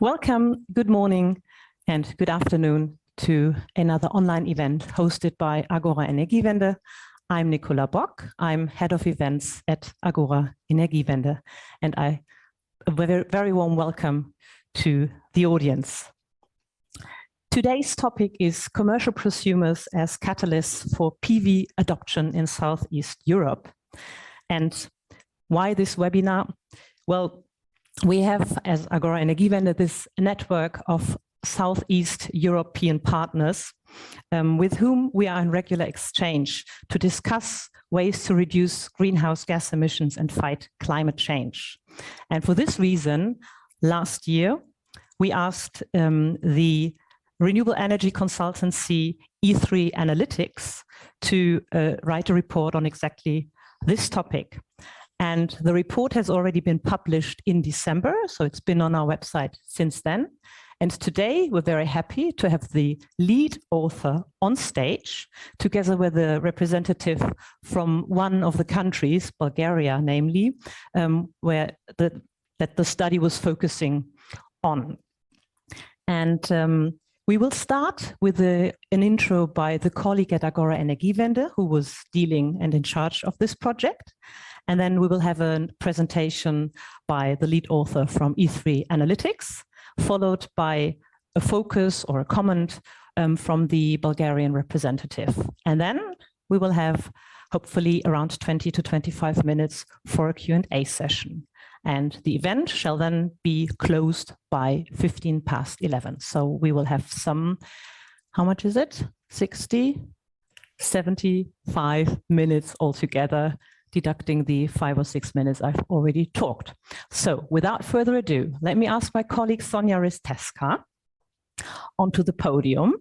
Welcome, good morning and good afternoon to another online event hosted by Agora Energiewende. I'm Nicola Bock. I'm head of events at Agora Energiewende, and a very warm welcome to the audience. Today's topic is commercial prosumers as catalysts for PV adoption in Southeast Europe. And why this webinar? Well, we have, as Agora Energiewende, this network of Southeast European partners with whom we are in regular exchange to discuss ways to reduce greenhouse gas emissions and fight climate change. And for this reason, last year, we asked the renewable energy consultancy E3 Analytics to write a report on exactly this topic. And the report has already been published in December, so it's been on our website since then. And today we're very happy to have the lead author on stage, together with a representative from one of the countries, Bulgaria, namely, where the study was focusing on. And we will start with an intro by the colleague at Agora Energiewende, who was dealing and in charge of this project. And then we will have a presentation by the lead author from E3 Analytics, followed by a focus or a comment from the Bulgarian representative. And then we will have hopefully around 20 to 25 minutes for a Q&A session. And the event shall then be closed by 11:15. So we will have some, how much is it? 60, 75 minutes altogether, deducting the 5 or 6 minutes I've already talked. So without further ado, let me ask my colleague Sonia Risteska onto the podium.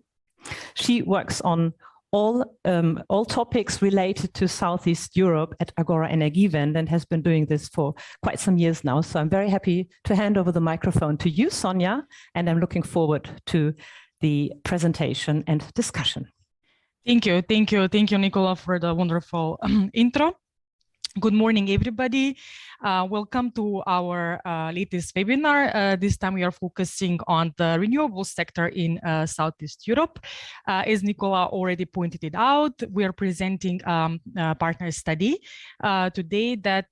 She works on all topics related to Southeast Europe at Agora Energiewende and has been doing this for quite some years now. So I'm very happy to hand over the microphone to you, Sonia, and I'm looking forward to the presentation and discussion. Thank you, Nicola, for the wonderful intro. Good morning, everybody. Welcome to our latest webinar. This time we are focusing on the renewable sector in Southeast Europe. As Nicola already pointed it out, we are presenting a partner study today that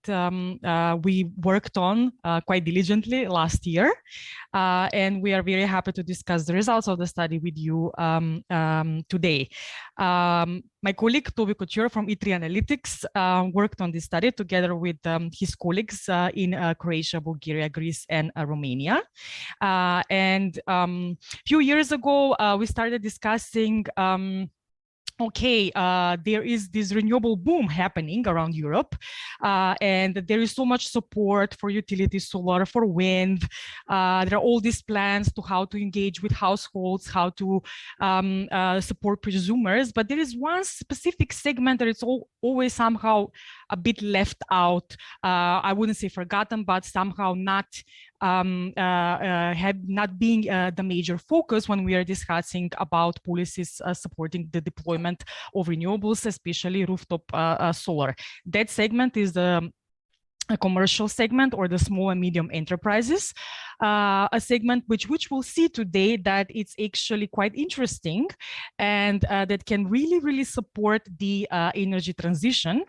we worked on quite diligently last year. And we are very happy to discuss the results of the study with you today. My colleague Toby Couture from E3 Analytics worked on this study together with his colleagues in Croatia, Bulgaria, Greece, and Romania. And a few years ago, we started discussing okay, there is this renewable boom happening around Europe, and there is so much support for utilities, solar, for wind. There are all these plans to how to engage with households, how to support prosumers, but there is one specific segment that it's always somehow a bit left out. I wouldn't say forgotten, but somehow not being the major focus when we are discussing about policies supporting the deployment of renewables, especially rooftop solar. That segment is the a commercial segment, or the small and medium enterprises, a segment which we'll see today that it's actually quite interesting and that can really support the energy transition,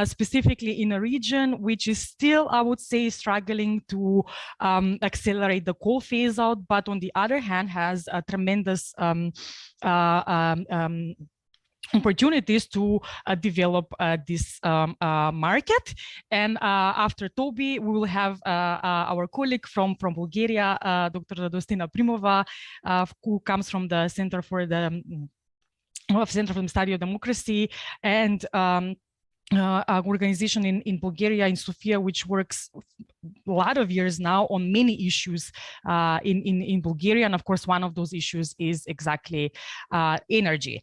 specifically in a region which is still, I would say, struggling to accelerate the coal phase out, but on the other hand has a tremendous opportunities to develop this market. And after Toby, we will have our colleague from Bulgaria, Dr. Radostina Primova, who comes from the Center for the Study of Democracy and organization in Bulgaria, in Sofia, which works a lot of years now on many issues in Bulgaria. And of course, one of those issues is exactly energy.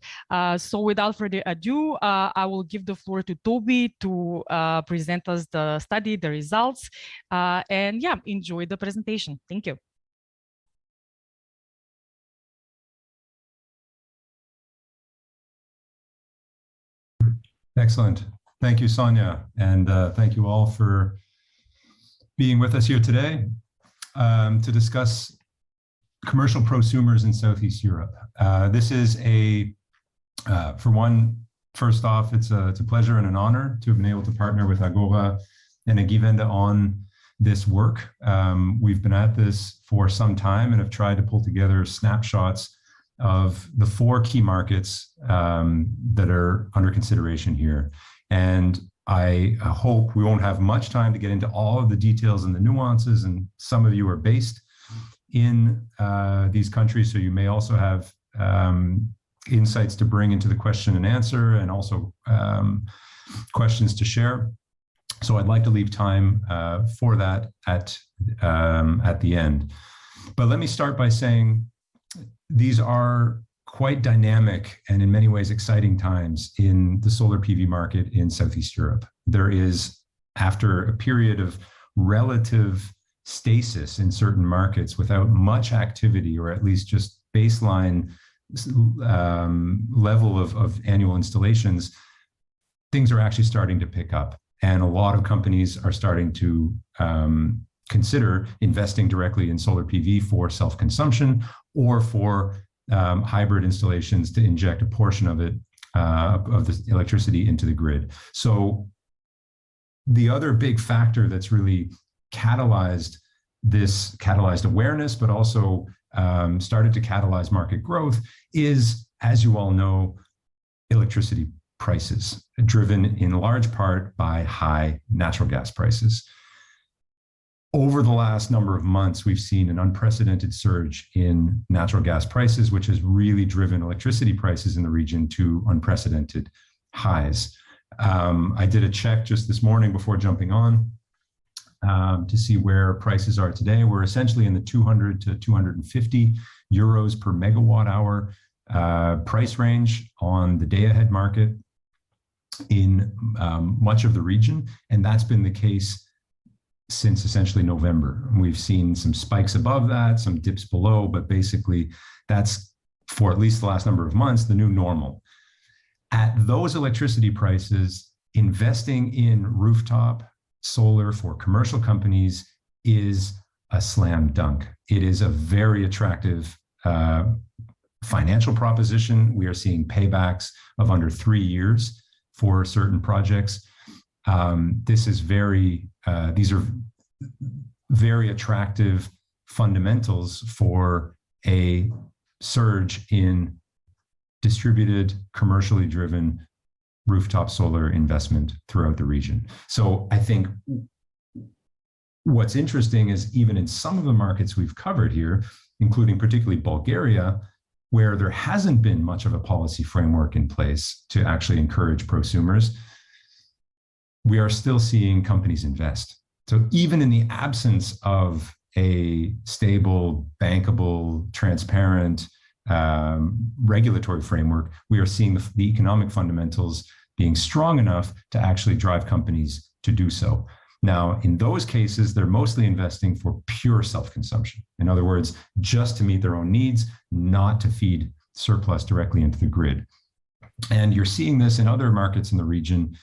So without further ado, I will give the floor to Toby to present us the study, the results, and yeah, enjoy the presentation. Thank you. Excellent. Thank you, Sonia, and thank you all for being with us here today to discuss commercial prosumers in Southeast Europe. This is first off, it's a pleasure and an honor to have been able to partner with Agora Energiewende on this work. We've been at this for some time and have tried to pull together snapshots of the 4 key markets that are under consideration here. And I hope we won't have much time to get into all of the details and the nuances, and some of you are based in these countries, so you may also have insights to bring into the question and answer, and also questions to share. So I'd like to leave time for that at the end. But let me start by saying these are quite dynamic and in many ways exciting times in the solar PV market in Southeast Europe. There is, after a period of relative stasis in certain markets without much activity, or at least just baseline level of annual installations, things are actually starting to pick up. And a lot of companies are starting to consider investing directly in solar PV for self-consumption or for hybrid installations to inject a portion of it, of the electricity into the grid. So the other big factor that's really catalyzed awareness, but also started to catalyze market growth is, as you all know, electricity prices, driven in large part by high natural gas prices. Over the last number of months, we've seen an unprecedented surge in natural gas prices, which has really driven electricity prices in the region to unprecedented highs. I did a check just this morning before jumping on to see where prices are today. We're essentially in the 200 to 250 euros per megawatt hour price range on the day-ahead market in much of the region, and that's been the case since essentially November. We've seen some spikes above that, some dips below, but basically that's, for at least the last number of months, the new normal. At those electricity prices, investing in rooftop solar for commercial companies is a slam dunk. It is a very attractive financial proposition. We are seeing paybacks of under 3 years for certain projects. These are very attractive fundamentals for a surge in distributed, commercially driven rooftop solar investment throughout the region. So I think what's interesting is, even in some of the markets we've covered here, including particularly Bulgaria, where there hasn't been much of a policy framework in place to actually encourage prosumers, we are still seeing companies invest. So even in the absence of a stable, bankable, transparent regulatory framework, we are seeing the economic fundamentals being strong enough to actually drive companies to do so. Now, in those cases, they're mostly investing for pure self-consumption. In other words, just to meet their own needs, not to feed surplus directly into the grid. And you're seeing this in other markets in the region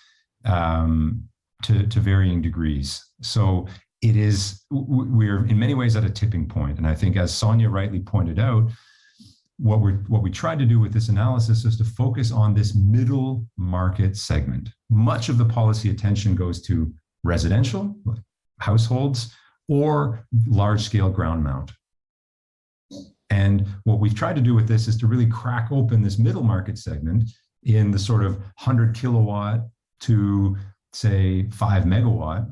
to varying degrees. So we're in many ways at a tipping point. And I think, as Sonia rightly pointed out, what we tried to do with this analysis is to focus on this middle market segment. Much of the policy attention goes to residential, households, or large-scale ground mount. And what we've tried to do with this is to really crack open this middle market segment in the sort of 100 kilowatt to, say, 5 megawatt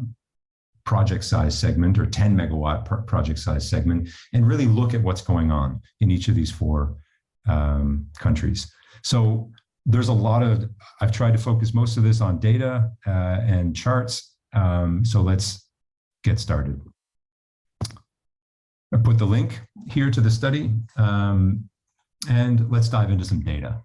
project size segment, or 10 megawatt project size segment, and really look at what's going on in each of these 4 countries. So there's a lot of, I've tried to focus most of this on data and charts. So let's get started. I put the link here to the study, and let's dive into some data.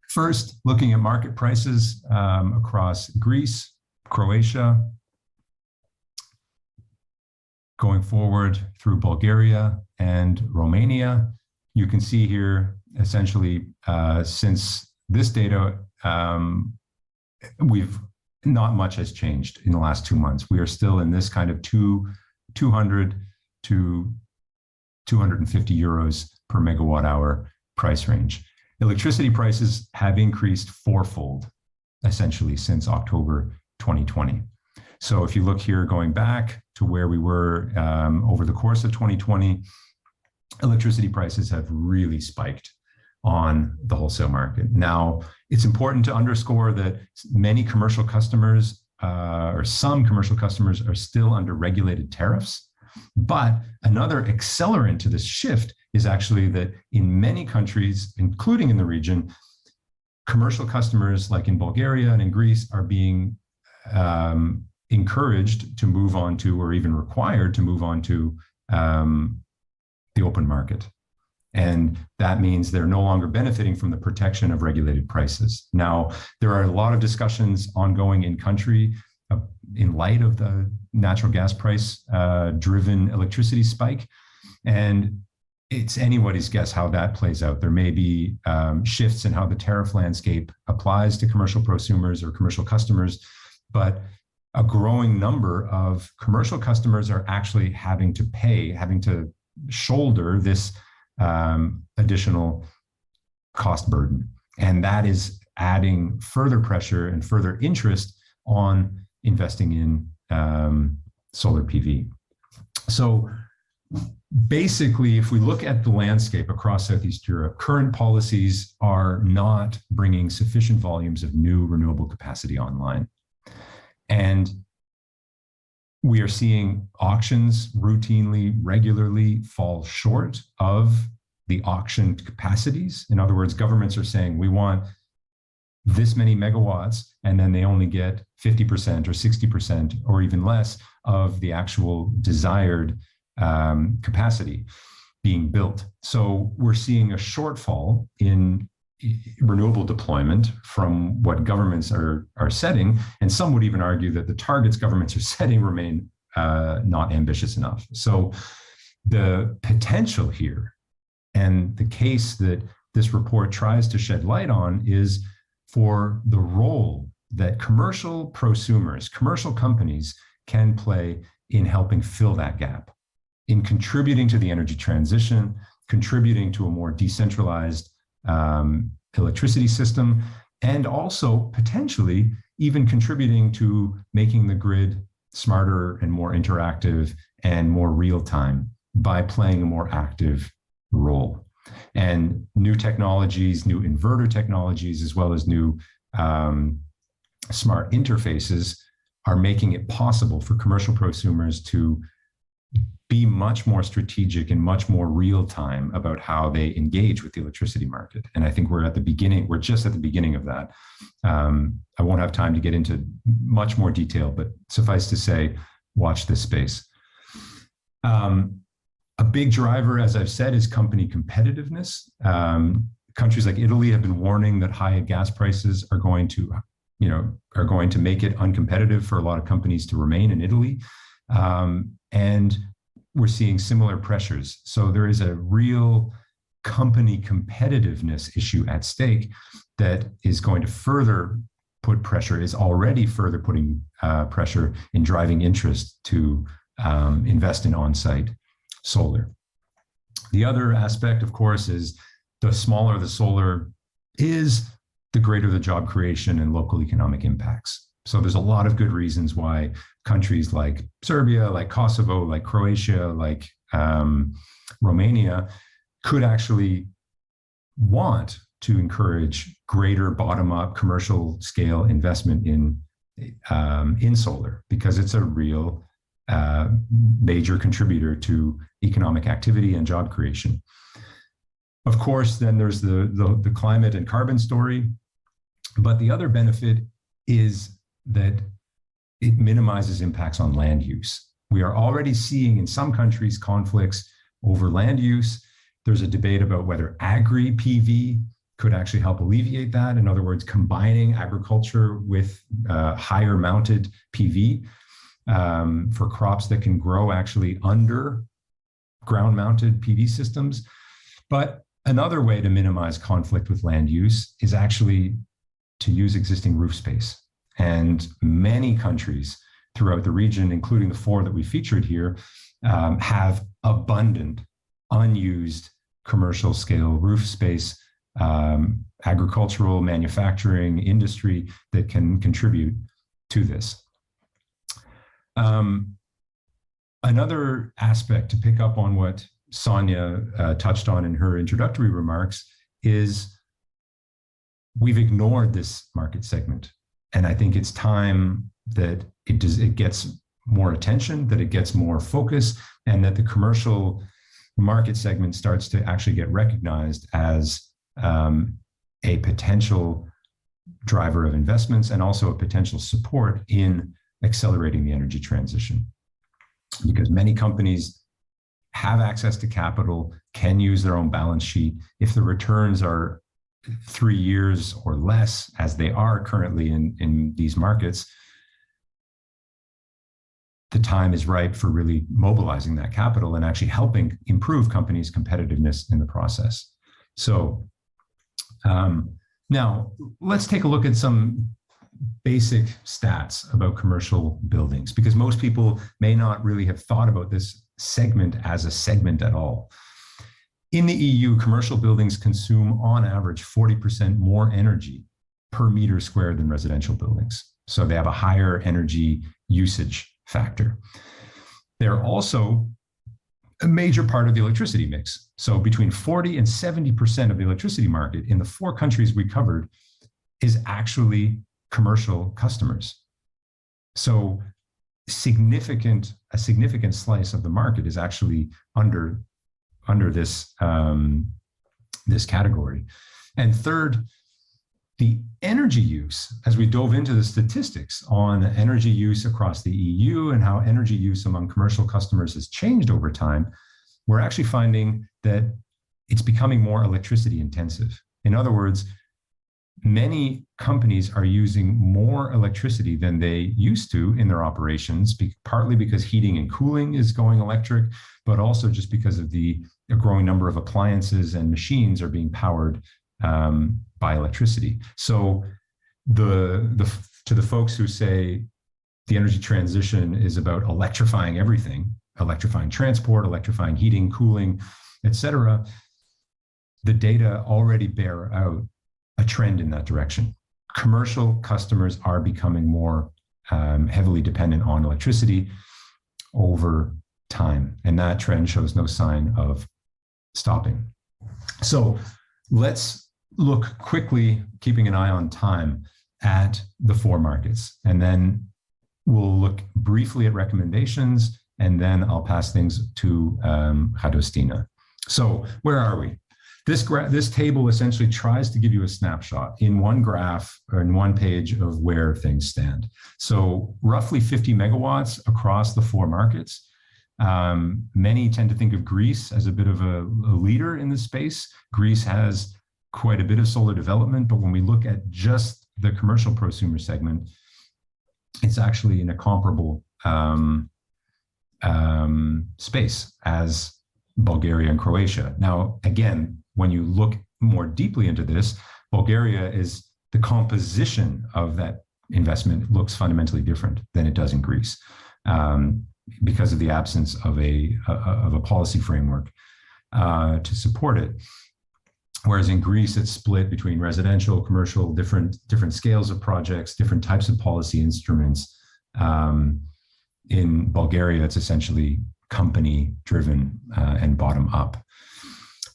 First, looking at market prices across Greece, Croatia, going forward through Bulgaria and Romania. You can see here, essentially, since this data, not much has changed in the last 2 months. We are still in this kind of 200 to 250 euros per megawatt hour price range. Electricity prices have increased fourfold, essentially, since October 2020. So if you look here, going back to where we were over the course of 2020, electricity prices have really spiked on the wholesale market. Now, it's important to underscore that many commercial customers, or some commercial customers, are still under regulated tariffs. But another accelerant to this shift is actually that in many countries, including in the region, commercial customers like in Bulgaria and in Greece are being encouraged to move on to, or even required to move on to, the open market. And that means they're no longer benefiting from the protection of regulated prices. Now, there are a lot of discussions ongoing in country in light of the natural gas price driven electricity spike. And it's anybody's guess how that plays out. There may be shifts in how the tariff landscape applies to commercial prosumers or commercial customers, but a growing number of commercial customers are actually having to shoulder this additional cost burden. And that is adding further pressure and further interest on investing in solar PV. So basically, if we look at the landscape across Southeast Europe, current policies are not bringing sufficient volumes of new renewable capacity online. And we are seeing auctions routinely, regularly fall short of the auctioned capacities. In other words, governments are saying, we want this many megawatts, and then they only get 50% or 60% or even less of the actual desired capacity being built. So we're seeing a shortfall in renewable deployment from what governments are setting, and some would even argue that the targets governments are setting remain not ambitious enough. So the potential here, and the case that this report tries to shed light on, is for the role that commercial prosumers, commercial companies, can play in helping fill that gap, in contributing to the energy transition, contributing to a more decentralized electricity system, and also potentially even contributing to making the grid smarter and more interactive and more real-time by playing a more active role. And new technologies, new inverter technologies, as well as new smart interfaces are making it possible for commercial prosumers to be much more strategic and much more real time about how they engage with the electricity market. And I think we're just at the beginning of that. I won't have time to get into much more detail, but suffice to say, watch this space. A big driver, as I've said, is company competitiveness. Countries like Italy have been warning that high gas prices are going to make it uncompetitive for a lot of companies to remain in Italy. And we're seeing similar pressures. So there is a real company competitiveness issue at stake that is going to further put pressure, is already further putting pressure in driving interest to invest in on-site solar. The other aspect, of course, is the smaller the solar is, the greater the job creation and local economic impacts. So there's a lot of good reasons why countries like Serbia, like Kosovo, like Croatia, like Romania could actually want to encourage greater bottom-up commercial scale investment in solar, because it's a real major contributor to economic activity and job creation. Of course, then there's the climate and carbon story, but the other benefit is that it minimizes impacts on land use. We are already seeing in some countries conflicts over land use. There's a debate about whether agri-PV could actually help alleviate that. In other words, combining agriculture with higher mounted PV for crops that can grow actually under ground mounted PV systems. But another way to minimize conflict with land use is actually to use existing roof space. And many countries throughout the region, including the 4 that we featured here, have abundant unused commercial scale roof space, agricultural, manufacturing, industry that can contribute to this. Another aspect to pick up on what Sonia touched on in her introductory remarks is we've ignored this market segment. And I think it's time that it gets more attention, that it gets more focus, and that the commercial market segment starts to actually get recognized as a potential driver of investments and also a potential support in accelerating the energy transition. Because many companies have access to capital, can use their own balance sheet. If the returns are 3 years or less, as they are currently in these markets, the time is ripe for really mobilizing that capital and actually helping improve companies' competitiveness in the process. So now let's take a look at some basic stats about commercial buildings, because most people may not really have thought about this segment as a segment at all. In the EU, commercial buildings consume on average 40% more energy per meter squared than residential buildings. So they have a higher energy usage factor. They're also a major part of the electricity mix. So between 40 and 70% of the electricity market in the 4 countries we covered is actually commercial customers. So a significant slice of the market is actually under this, this category. And third, the energy use, as we dove into the statistics on energy use across the EU and how energy use among commercial customers has changed over time, we're actually finding that it's becoming more electricity intensive. In other words, many companies are using more electricity than they used to in their operations, partly because heating and cooling is going electric, but also just because of a growing number of appliances and machines are being powered by electricity. So to the folks who say the energy transition is about electrifying everything, electrifying transport, electrifying heating, cooling, et cetera, the data already bear out a trend in that direction. Commercial customers are becoming more heavily dependent on electricity over time, and that trend shows no sign of stopping. So let's look quickly, keeping an eye on time, at the 4 markets, and then we'll look briefly at recommendations, and then I'll pass things to Radostina. So where are we? This table essentially tries to give you a snapshot in one graph or in one page of where things stand. So roughly 50 megawatts across the 4 markets. Many tend to think of Greece as a bit of a leader in this space. Greece has quite a bit of solar development, but when we look at just the commercial prosumer segment, it's actually in a comparable space as Bulgaria and Croatia. Now, again, when you look more deeply into this, Bulgaria is the composition of that investment looks fundamentally different than it does in Greece because of the absence of a policy framework to support it. Whereas in Greece, it's split between residential, commercial, different scales of projects, different types of policy instruments. In Bulgaria, it's essentially company-driven and bottom-up.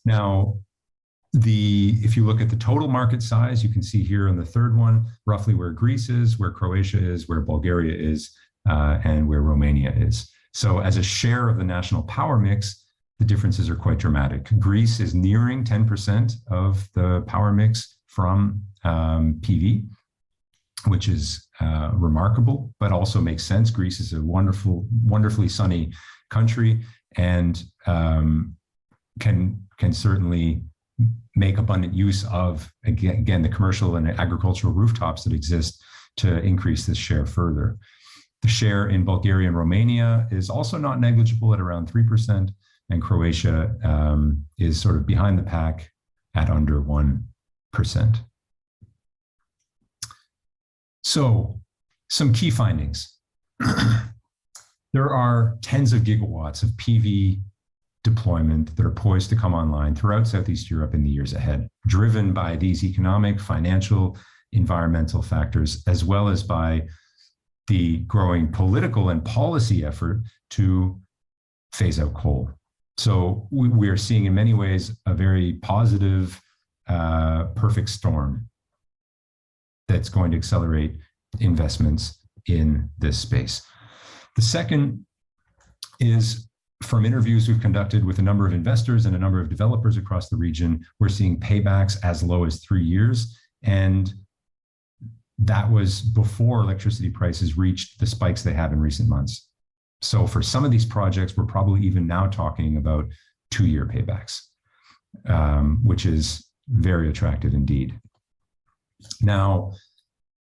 Now, if you look at the total market size, you can see here on the 3rd one, roughly where Greece is, where Croatia is, where Bulgaria is, and where Romania is. So as a share of the national power mix, the differences are quite dramatic. Greece is nearing 10% of the power mix from PV, which is remarkable, but also makes sense. Greece is a wonderfully sunny country and can certainly make abundant use of, again, the commercial and agricultural rooftops that exist to increase this share further. The share in Bulgaria and Romania is also not negligible at around 3%, and Croatia is sort of behind the pack at under 1%. So, some key findings. There are tens of gigawatts of PV deployment that are poised to come online throughout Southeast Europe in the years ahead, driven by these economic, financial, environmental factors, as well as by the growing political and policy effort to phase out coal. So we are seeing in many ways a very positive, perfect storm that's going to accelerate investments in this space. The second is from interviews we've conducted with a number of investors and a number of developers across the region, we're seeing paybacks as low as 3 years. And that was before electricity prices reached the spikes they have in recent months. So for some of these projects, we're probably even now talking about 2-year paybacks, which is very attractive indeed. Now,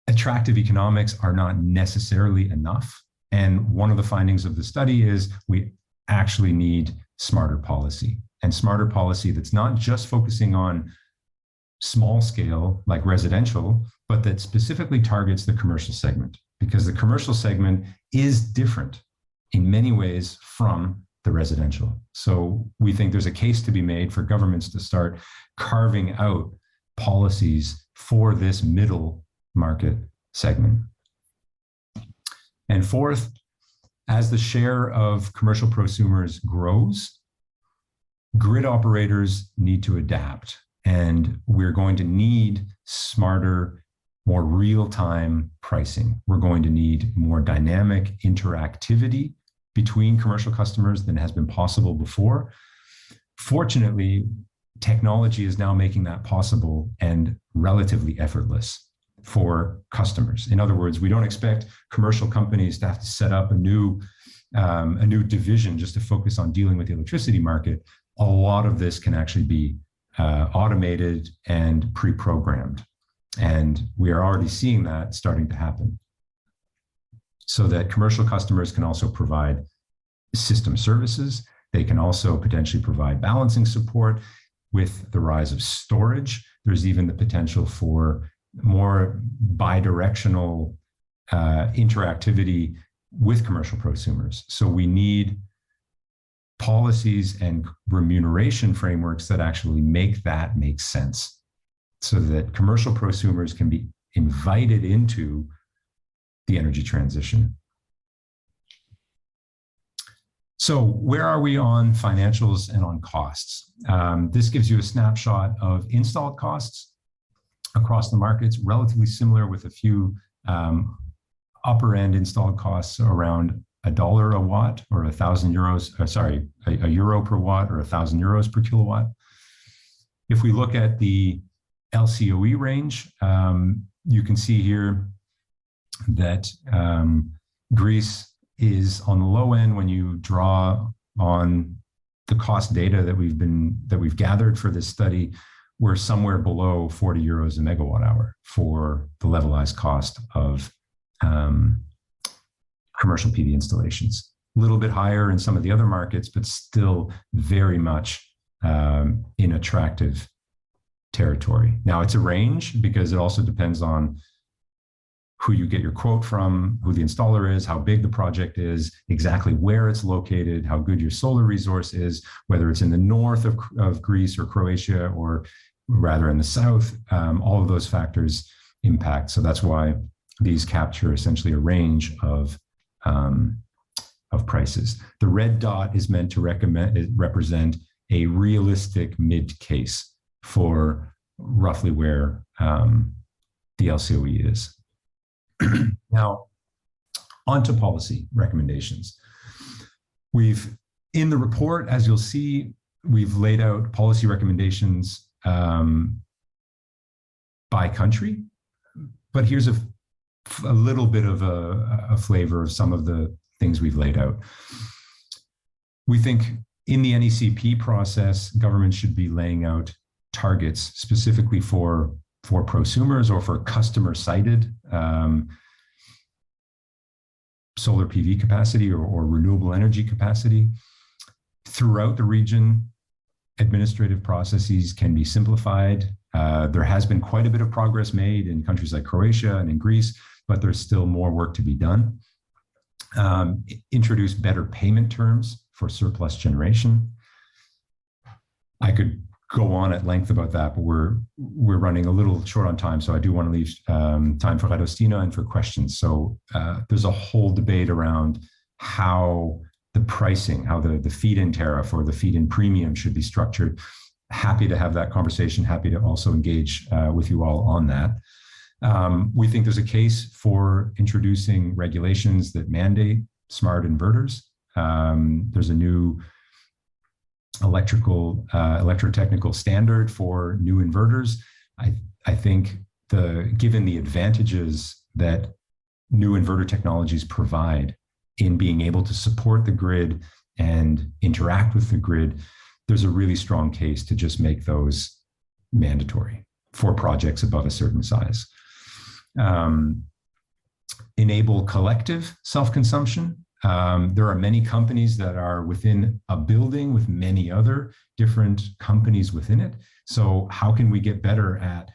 attractive economics are not necessarily enough. And one of the findings of the study is we actually need smarter policy, and smarter policy that's not just focusing on small scale like residential, but that specifically targets the commercial segment, because the commercial segment is different in many ways from the residential. So we think there's a case to be made for governments to start carving out policies for this middle market segment. And fourth, as the share of commercial prosumers grows, grid operators need to adapt, and we're going to need smarter, more real-time pricing. We're going to need more dynamic interactivity between commercial customers than has been possible before. Fortunately, technology is now making that possible and relatively effortless for customers. In other words, we don't expect commercial companies to have to set up a new division just to focus on dealing with the electricity market. A lot of this can actually be automated and pre-programmed. And we are already seeing that starting to happen, so that commercial customers can also provide system services. They can also potentially provide balancing support. With the rise of storage, there's even the potential for more bidirectional interactivity with commercial prosumers. So we need policies and remuneration frameworks that actually make that make sense, so that commercial prosumers can be invited into the energy transition. So where are we on financials and on costs? This gives you a snapshot of installed costs across the markets, relatively similar with a few upper end installed costs around $1 a watt or 1,000 euros, sorry, a euro per watt or 1,000 euros per kilowatt. If we look at the LCOE range, you can see here that Greece is on the low end when you draw on the cost data that we've gathered for this study. We're somewhere below 40 euros a megawatt hour for the levelized cost of commercial PV installations. A little bit higher in some of the other markets, but still very much in attractive territory. Now, it's a range because it also depends on who you get your quote from, who the installer is, how big the project is, exactly where it's located, how good your solar resource is, whether it's in the north of Greece or Croatia, or rather in the south. All of those factors impact. So that's why these capture essentially a range of prices. The red dot is meant to represent a realistic mid case for roughly where the LCOE is. Now, on to policy recommendations. In the report, as you'll see, we've laid out policy recommendations by country, but here's a little bit of a flavor of some of the things we've laid out. We think in the NECP process, governments should be laying out targets specifically for prosumers or for customer-sited solar PV capacity or renewable energy capacity. Throughout the region, administrative processes can be simplified. There has been quite a bit of progress made in countries like Croatia and in Greece, but there's still more work to be done. Introduce better payment terms for surplus generation. I could go on at length about that, but we're running a little short on time, so I do want to leave time for Radostina and for questions. So there's a whole debate around how the pricing, how the feed-in tariff or the feed-in premium should be structured. Happy to have that conversation, happy to also engage with you all on that. We think there's a case for introducing regulations that mandate smart inverters. There's a new electrotechnical standard for new inverters. I think given the advantages that new inverter technologies provide in being able to support the grid and interact with the grid, there's a really strong case to just make those mandatory for projects above a certain size. Enable collective self-consumption. There are many companies that are within a building with many other different companies within it. So how can we get better at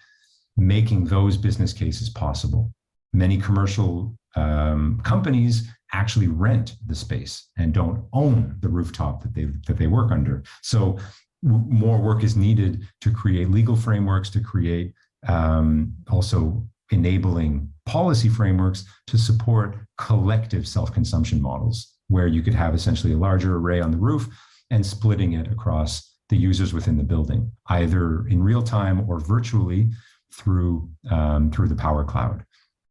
making those business cases possible? Many commercial companies actually rent the space and don't own the rooftop that they work under. So more work is needed to create legal frameworks, to create also enabling policy frameworks to support collective self-consumption models, where you could have essentially a larger array on the roof and splitting it across the users within the building, either in real time or virtually through the power cloud.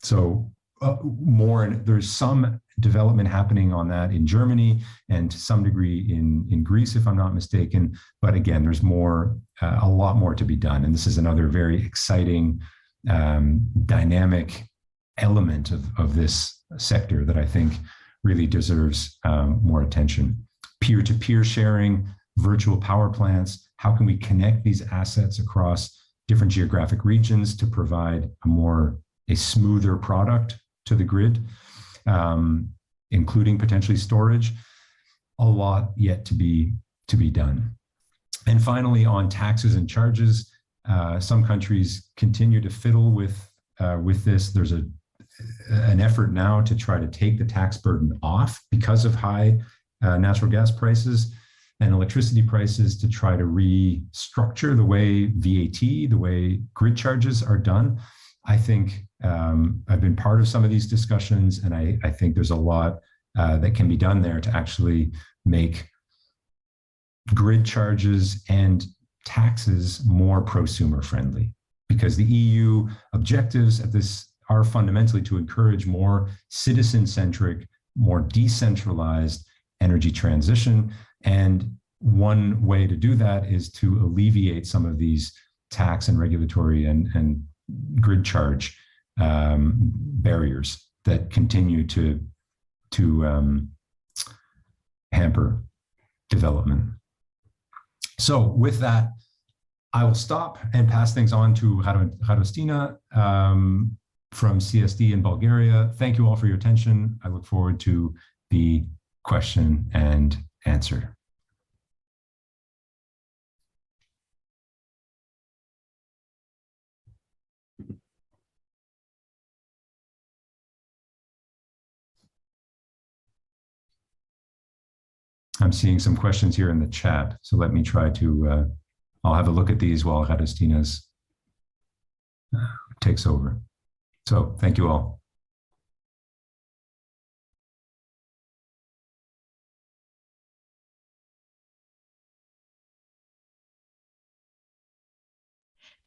So there's some development happening on that in Germany and to some degree in Greece, if I'm not mistaken. But again, there's a lot more to be done. And this is another very exciting, dynamic element of this sector that I think really deserves more attention. Peer-to-peer sharing, virtual power plants. How can we connect these assets across different geographic regions to provide a smoother product to the grid, including potentially storage? A lot yet to be done. And finally, on taxes and charges, some countries continue to fiddle with this. There's an effort now to try to take the tax burden off because of high natural gas prices and electricity prices, to try to restructure the way VAT, the way grid charges are done. I think I've been part of some of these discussions, and I think there's a lot that can be done there to actually make grid charges and taxes more prosumer friendly, because the EU objectives at this are fundamentally to encourage more citizen-centric, more decentralized energy transition. And one way to do that is to alleviate some of these tax and regulatory and grid charge barriers that continue to hamper development. So with that, I will stop and pass things on to Radostina from CSD in Bulgaria. Thank you all for your attention. I look forward to the question and answer. I'm seeing some questions here in the chat, so let me try to, I'll have a look at these while Radostina's takes over. So thank you all.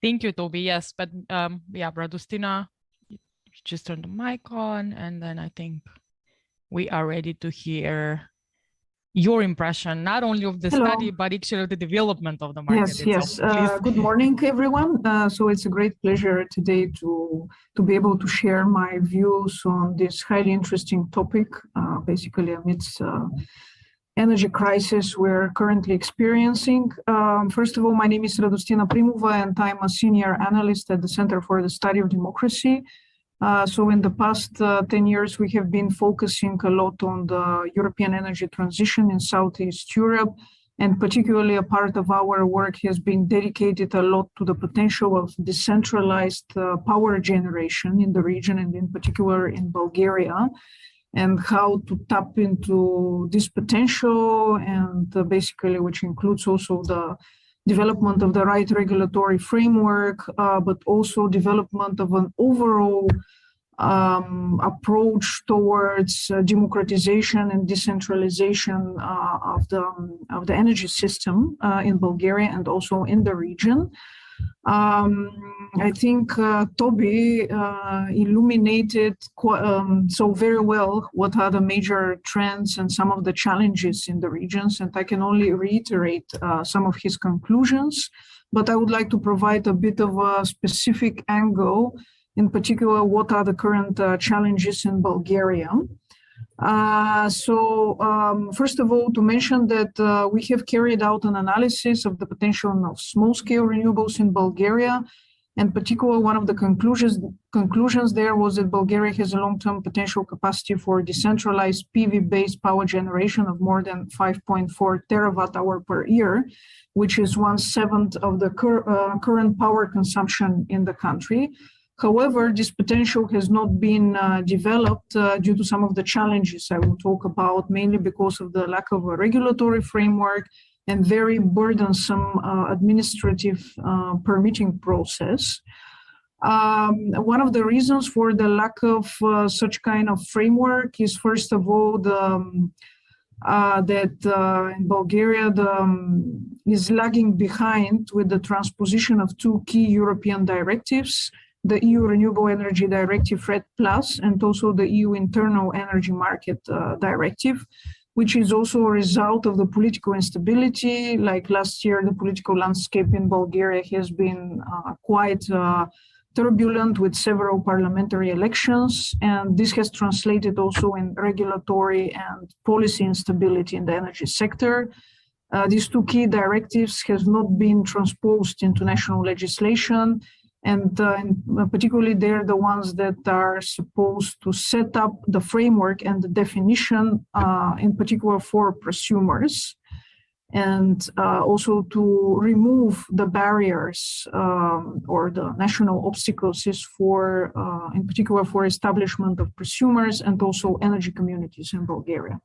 Thank you, Toby. Yes, but yeah, Radostina, just turn the mic on, and then I think we are ready to hear your impression, not only of the study, but actually of the development of the market itself. Yes. Good morning, everyone. So it's a great pleasure today to be able to share my views on this highly interesting topic, basically amidst energy crisis we're currently experiencing. First of all, my name is Radostina Primova, and I'm a senior analyst at the Center for the Study of Democracy. So in the past 10 years, we have been focusing a lot on the European energy transition in Southeast Europe, and particularly a part of our work has been dedicated a lot to the potential of decentralized power generation in the region, and in particular in Bulgaria, and how to tap into this potential, and basically which includes also the development of the right regulatory framework, but also development of an overall approach towards democratization and decentralization of the energy system in Bulgaria and also in the region. I think Toby illuminated so very well what are the major trends and some of the challenges in the regions, and I can only reiterate some of his conclusions, but I would like to provide a bit of a specific angle, in particular, what are the current challenges in Bulgaria. First of all, to mention that we have carried out an analysis of the potential of small-scale renewables in Bulgaria. In particular, one of the conclusions there was that Bulgaria has a long-term potential capacity for decentralized PV-based power generation of more than 5.4 terawatt-hour per year, which is 1/7 of the current power consumption in the country. However, this potential has not been developed due to some of the challenges I will talk about, mainly because of the lack of a regulatory framework and very burdensome administrative permitting process. One of the reasons for the lack of such kind of framework is, first of all, that in Bulgaria is lagging behind with the transposition of two key European directives, the EU Renewable Energy Directive RED Plus and also the EU Internal Energy Market Directive, which is also a result of the political instability. Like last year, the political landscape in Bulgaria has been quite turbulent with several parliamentary elections, and this has translated also in regulatory and policy instability in the energy sector. These two key directives have not been transposed into national legislation, and particularly they're the ones that are supposed to set up the framework and the definition, in particular for prosumers, and also to remove the barriers or the national obstacles for, in particular for establishment of prosumers and also energy communities in Bulgaria.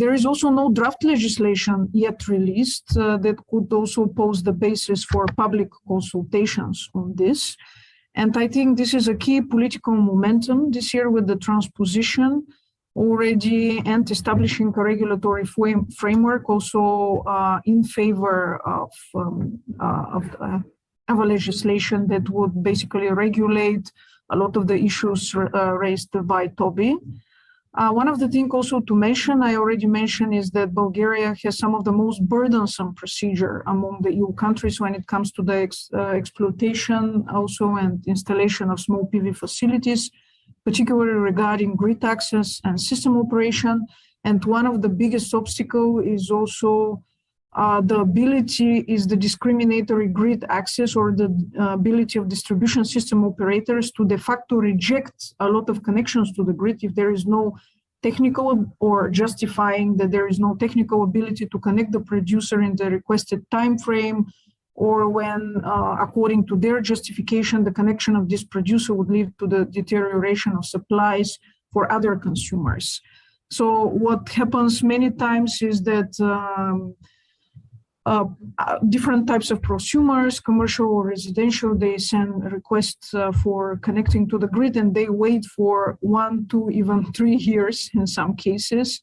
There is also no draft legislation yet released that could also pose the basis for public consultations on this. And I think this is a key political momentum this year with the transposition already and establishing a regulatory framework also in favor of a legislation that would basically regulate a lot of the issues raised by Toby. One of the things also to mention, I already mentioned, is that Bulgaria has some of the most burdensome procedure among the EU countries when it comes to the exploitation also and installation of small PV facilities, particularly regarding grid access and system operation. And one of the biggest obstacles is also the discriminatory grid access or the ability of distribution system operators to de facto reject a lot of connections to the grid if there is no technical or justifying that there is no technical ability to connect the producer in the requested time frame, or when, according to their justification, the connection of this producer would lead to the deterioration of supplies for other consumers. So what happens many times is that different types of prosumers, commercial or residential, they send requests for connecting to the grid, and they wait for 1, 2, even 3 years in some cases.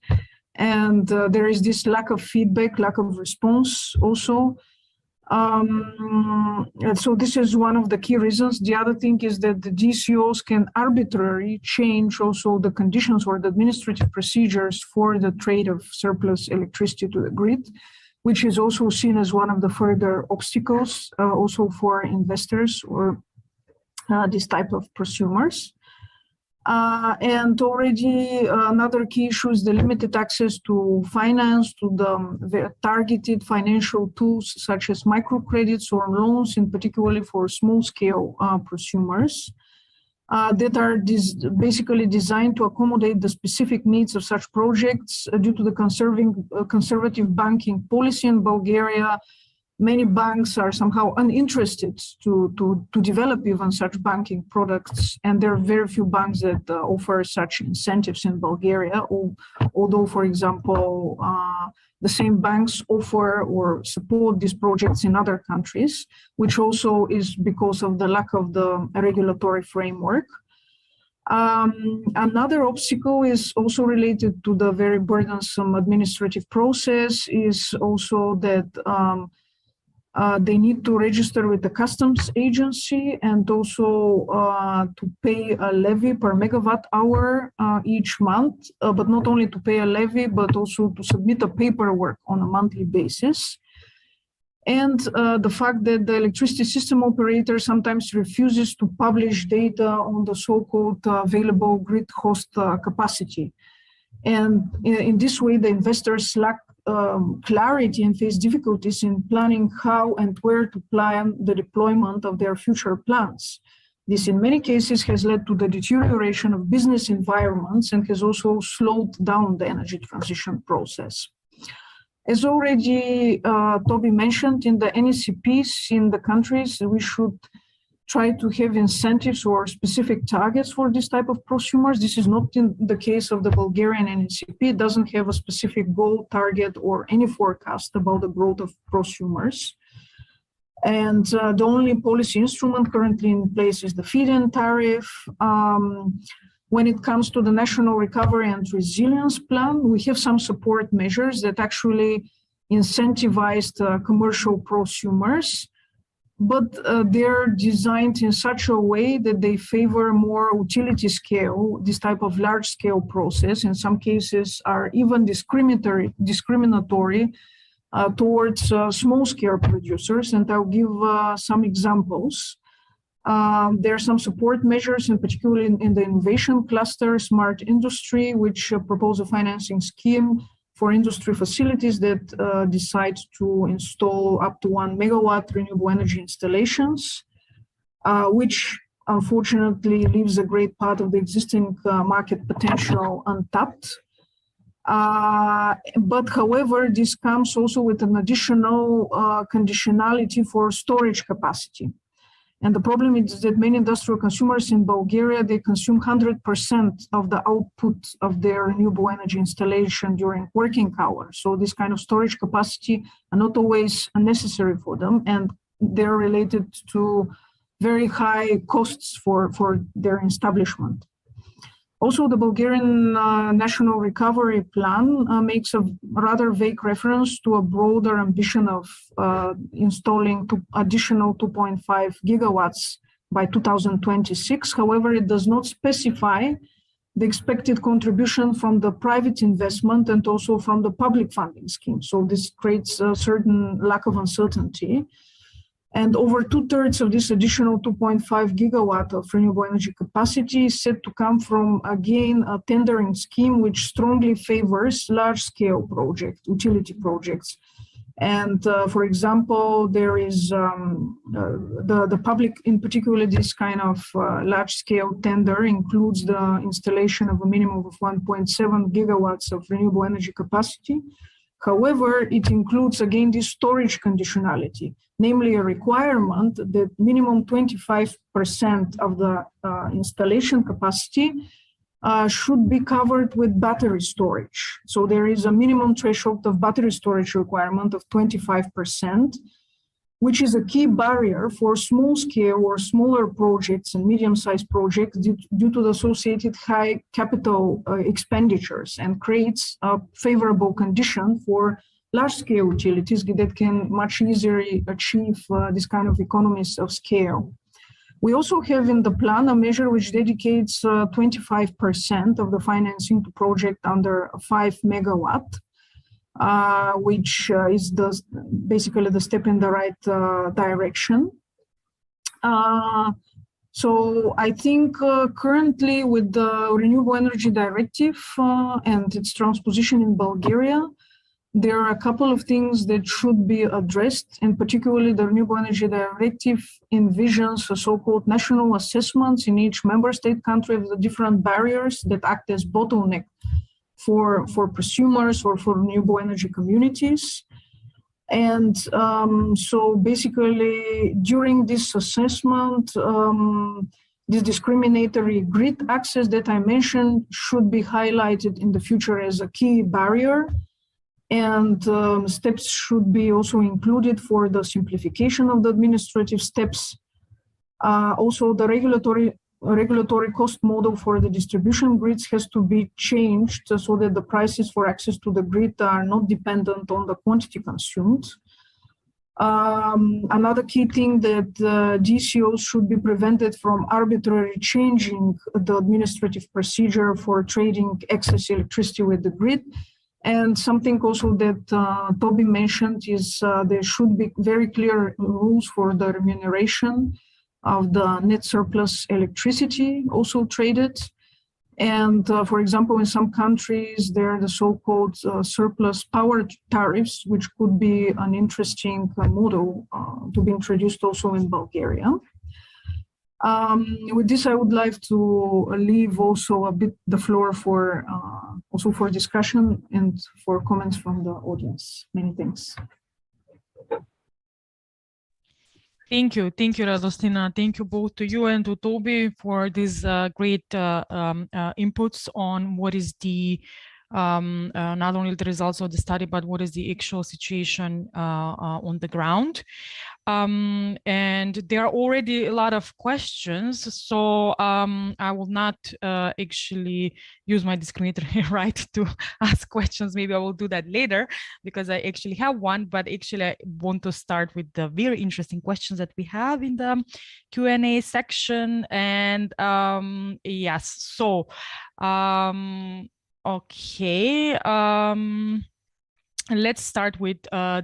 And there is this lack of feedback, lack of response also. And so this is one of the key reasons. The other thing is that the DCOs can arbitrarily change also the conditions or the administrative procedures for the trade of surplus electricity to the grid, which is also seen as one of the further obstacles also for investors or this type of prosumers. And already another key issue is the limited access to finance, to the targeted financial tools such as microcredits or loans, in particularly for small-scale prosumers. That are basically designed to accommodate the specific needs of such projects due to the conservative banking policy in Bulgaria. many banks are somehow uninterested to develop even such banking products, and there are very few banks that offer such incentives in Bulgaria. Although, for example, the same banks offer or support these projects in other countries, which also is because of the lack of the regulatory framework. Another obstacle is also related to the very burdensome administrative process, is also that they need to register with the customs agency and also to pay a levy per megawatt hour each month, but not only to pay a levy, but also to submit a paperwork on a monthly basis. And the fact that the electricity system operator sometimes refuses to publish data on the so-called available grid host capacity. And in this way, the investors lack clarity and face difficulties in planning how and where to plan the deployment of their future plans. This, in many cases, has led to the deterioration of business environments and has also slowed down the energy transition process. As already Toby mentioned, in the NECPs in the countries, we should try to have incentives or specific targets for this type of prosumers. This is not in the case of the Bulgarian NECP. It doesn't have a specific goal, target, or any forecast about the growth of prosumers. And the only policy instrument currently in place is the feed-in tariff. When it comes to the National Recovery and Resilience Plan, we have some support measures that actually incentivized commercial prosumers, but they're designed in such a way that they favor more utility scale, this type of large scale process. In some cases are even discriminatory towards small scale producers, and I'll give some examples. There are some support measures, in particular in the innovation cluster, smart industry, which propose a financing scheme for industry facilities that decide to install up to 1 megawatt renewable energy installations, which unfortunately leaves a great part of the existing market potential untapped. But however, this comes also with an additional conditionality for storage capacity. And the problem is that many industrial consumers in Bulgaria, they consume 100% of the output of their renewable energy installation during working hours. So this kind of storage capacity are not always necessary for them, and they're related to very high costs for their establishment. Also, the Bulgarian National Recovery Plan makes a rather vague reference to a broader ambition of installing additional 2.5 gigawatts by 2026. However, it does not specify the expected contribution from the private investment and also from the public funding scheme. So this creates a certain lack of uncertainty. And over 2/3 of this additional 2.5 gigawatt of renewable energy capacity is said to come from, again, a tendering scheme which strongly favors large-scale projects, utility projects. And for example, there is the public, in particular, this kind of large-scale tender includes the installation of a minimum of 1.7 gigawatts of renewable energy capacity. However, it includes, again, this storage conditionality, namely a requirement that minimum 25% of the installation capacity should be covered with battery storage. So there is a minimum threshold of battery storage requirement of 25%, which is a key barrier for small-scale or smaller projects and medium-sized projects due to the associated high capital expenditures, and creates a favorable condition for large-scale utilities that can much easier achieve this kind of economies of scale. We also have in the plan a measure which dedicates 25% of the financing to project under 5 megawatt, which is basically the step in the right direction. So I think currently with the Renewable Energy Directive and its transposition in Bulgaria, there are a couple of things that should be addressed, and particularly the Renewable Energy Directive envisions a so-called national assessments in each member state country of the different barriers that act as bottleneck for prosumers or for renewable energy communities. And so basically, during this assessment, this discriminatory grid access that I mentioned should be highlighted in the future as a key barrier. And steps should be also included for the simplification of the administrative steps. Also, the regulatory cost model for the distribution grids has to be changed so that the prices for access to the grid are not dependent on the quantity consumed. Another key thing that DCOs should be prevented from arbitrarily changing the administrative procedure for trading excess electricity with the grid. And something also that Toby mentioned is there should be very clear rules for the remuneration of the net surplus electricity also traded. And for example, in some countries, there are the so-called surplus power tariffs, which could be an interesting model to be introduced also in Bulgaria. With this, I would like to leave also a bit the floor for also for discussion and for comments from the audience. Many thanks. Thank you, Radostina. Thank you both to you and to Toby for these great inputs on what is the not only the results of the study, but what is the actual situation on the ground. And there are already a lot of questions, so I will not actually use my discriminatory right to ask questions. Maybe I will do that later because I actually have one, but actually I want to start with the very interesting questions that we have in the Q&A section. And yes, so okay. Let's start with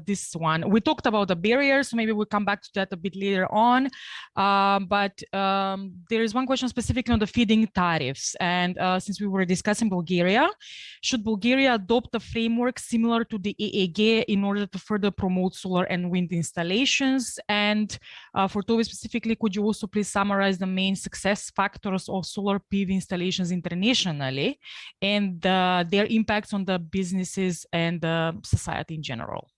this one. We talked about the barriers, so maybe we'll come back to that a bit later on. But there is one question specifically on the feed-in tariffs. And since we were discussing Bulgaria, should Bulgaria adopt a framework similar to the EEG in order to further promote solar and wind installations? And for Toby specifically, could you also please summarize the main success factors of solar PV installations internationally and their impacts on the businesses and the society in general?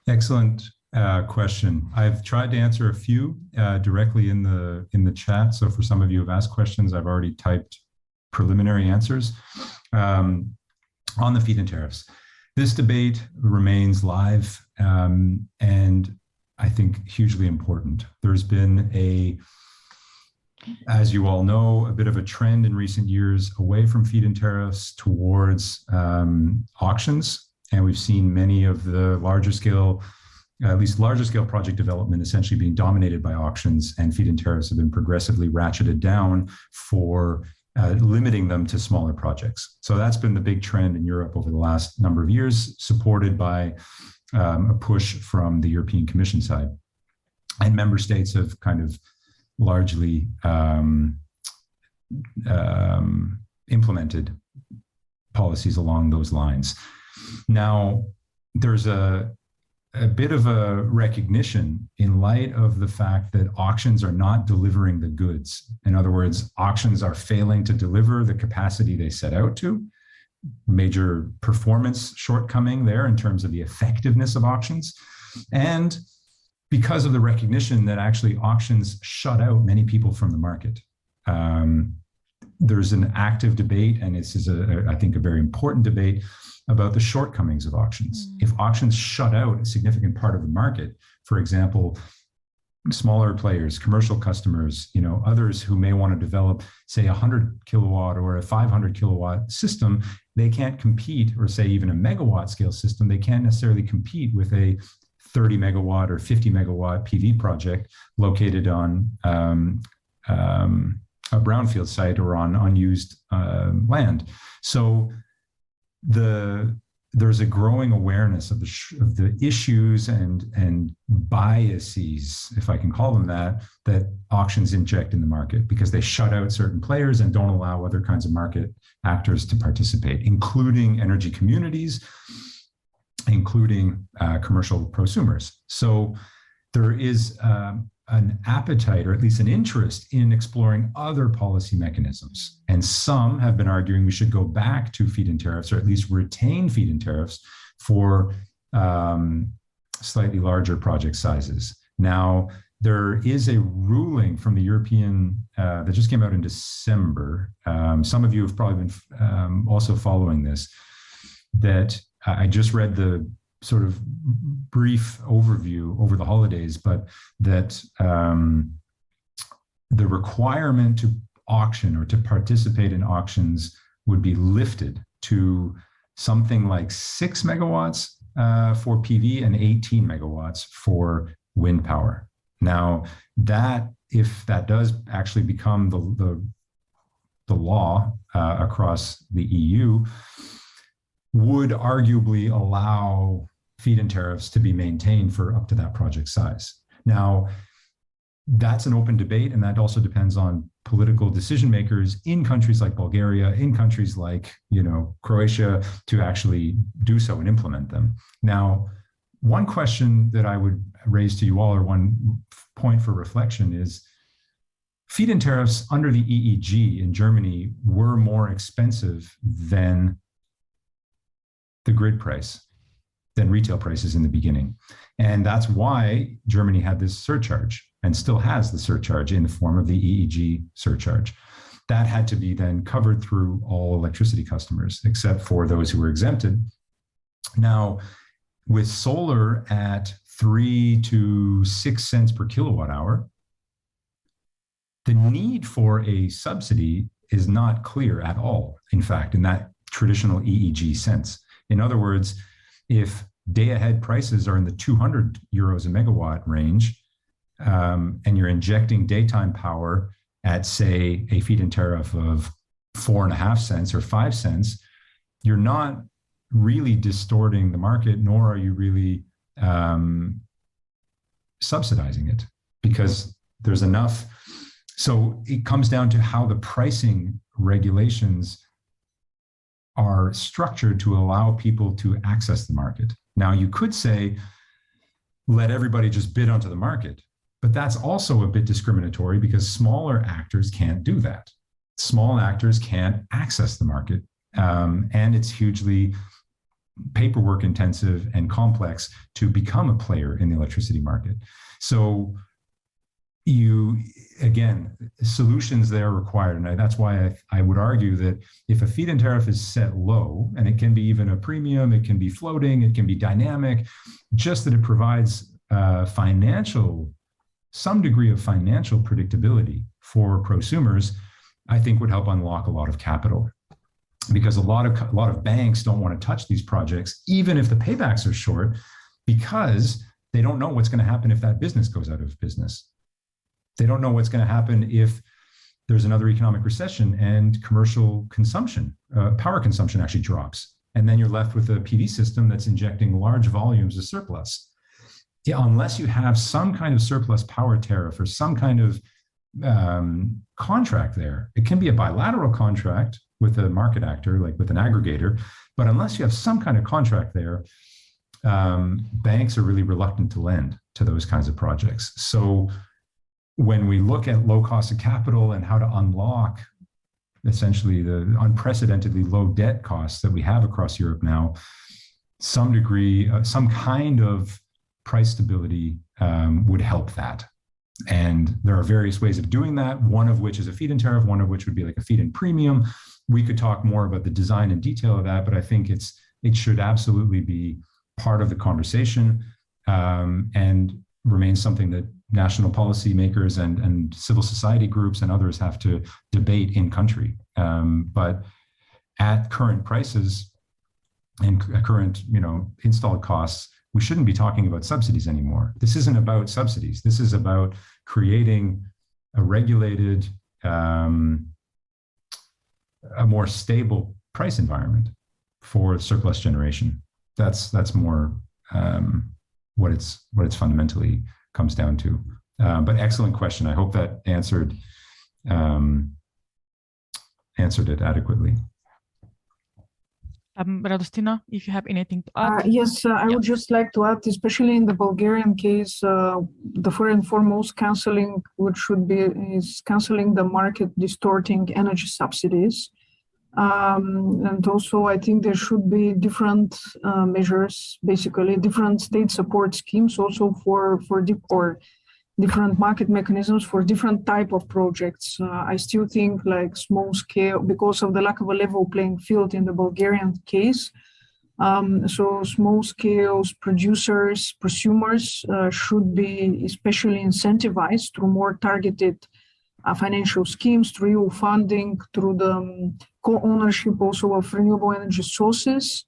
Excellent question. I've tried to answer a few directly in the chat. So for some of you who have asked questions, I've already typed preliminary answers. On the feed-in tariffs, this debate remains live and I think hugely important. There's been as you all know, a bit of a trend in recent years away from feed-in tariffs towards auctions. And we've seen many of the larger scale project development essentially being dominated by auctions, and feed-in tariffs have been progressively ratcheted down for limiting them to smaller projects. So that's been the big trend in Europe over the last number of years, supported by a push from the European Commission side. And member states have kind of largely implemented policies along those lines. Now, there's a bit of a recognition in light of the fact that auctions are not delivering the goods. In other words, auctions are failing to deliver the capacity they set out to. Major performance shortcoming there in terms of the effectiveness of auctions. And because of the recognition that actually auctions shut out many people from the market. There's an active debate, and this is, I think, a very important debate about the shortcomings of auctions. If auctions shut out a significant part of the market, for example, smaller players, commercial customers, others who may want to develop, say, 100 kilowatt or a 500 kilowatt system, they can't compete, or say even a megawatt scale system, they can't necessarily compete with a 30 megawatt or 50 megawatt PV project located on a brownfield site or on unused land. So there's a growing awareness of the issues and biases, if I can call them that auctions inject in the market, because they shut out certain players and don't allow other kinds of market actors to participate, including energy communities, including commercial prosumers. So there is an appetite, or at least an interest, in exploring other policy mechanisms. And some have been arguing we should go back to feed-in tariffs, or at least retain feed-in tariffs for slightly larger project sizes. Now, there is a ruling from the European that just came out in December. Some of you have probably been also following this, that I just read the sort of brief overview over the holidays, but that the requirement to auction or to participate in auctions would be lifted to something like 6 megawatts for PV and 18 megawatts for wind power. Now, that, if that does actually become the law across the EU, would arguably allow feed-in tariffs to be maintained for up to that project size. Now, that's an open debate, and that also depends on political decision makers in countries like Bulgaria, in countries like, Croatia, to actually do so and implement them. Now, one question that I would raise to you all, or one point for reflection, is feed-in tariffs under the EEG in Germany were more expensive than the grid price, than retail prices in the beginning. And that's why Germany had this surcharge, and still has the surcharge in the form of the EEG surcharge. That had to be then covered through all electricity customers, except for those who were exempted. Now, with solar at 3 to 6 cents per kilowatt hour, the need for a subsidy is not clear at all, in fact, in that traditional EEG sense. In other words, if day-ahead prices are in the 200 euros a megawatt range, and you're injecting daytime power at, say, a feed-in tariff of 4.5 cents or 5 cents, you're not really distorting the market, nor are you really subsidizing it, because there's enough. So it comes down to how the pricing regulations are structured to allow people to access the market. Now, you could say, let everybody just bid onto the market, but that's also a bit discriminatory, because smaller actors can't do that. Small actors can't access the market, and it's hugely paperwork intensive and complex to become a player in the electricity market. So again, solutions there are required. And that's why I would argue that if a feed-in tariff is set low, and it can be even a premium, it can be floating, it can be dynamic, just that it provides some degree of financial predictability for prosumers, I think would help unlock a lot of capital. Because a lot of banks don't want to touch these projects, even if the paybacks are short, because they don't know what's going to happen if that business goes out of business. They don't know what's going to happen if there's another economic recession and commercial consumption, power consumption actually drops. And then you're left with a PV system that's injecting large volumes of surplus. Yeah, unless you have some kind of surplus power tariff or some kind of contract there, it can be a bilateral contract with a market actor, like with an aggregator, but unless you have some kind of contract there, banks are really reluctant to lend to those kinds of projects. So when we look at low cost of capital and how to unlock essentially the unprecedentedly low debt costs that we have across Europe now, some degree, some kind of price stability would help that. And there are various ways of doing that, one of which is a feed-in tariff, one of which would be like a feed-in premium. We could talk more about the design and detail of that, but I think it should absolutely be part of the conversation, and remain something that national policy makers and civil society groups and others have to debate in country. But at current prices and current, installed costs, we shouldn't be talking about subsidies anymore. This isn't about subsidies. This is about creating a regulated, a more stable price environment for surplus generation. That's more what it's fundamentally comes down to. But excellent question. I hope that answered it adequately. Radostina, if you have anything to add. Yes, I would just like to add, especially in the Bulgarian case, the first and foremost canceling, which should be, is canceling the market distorting energy subsidies. And also, I think there should be different measures, basically different state support schemes, also for different market mechanisms for different type of projects. I still think like small scale, because of the lack of a level playing field in the Bulgarian case. So small scale producers, prosumers should be especially incentivized through more targeted financial schemes, through EU funding, through the co-ownership also of renewable energy sources.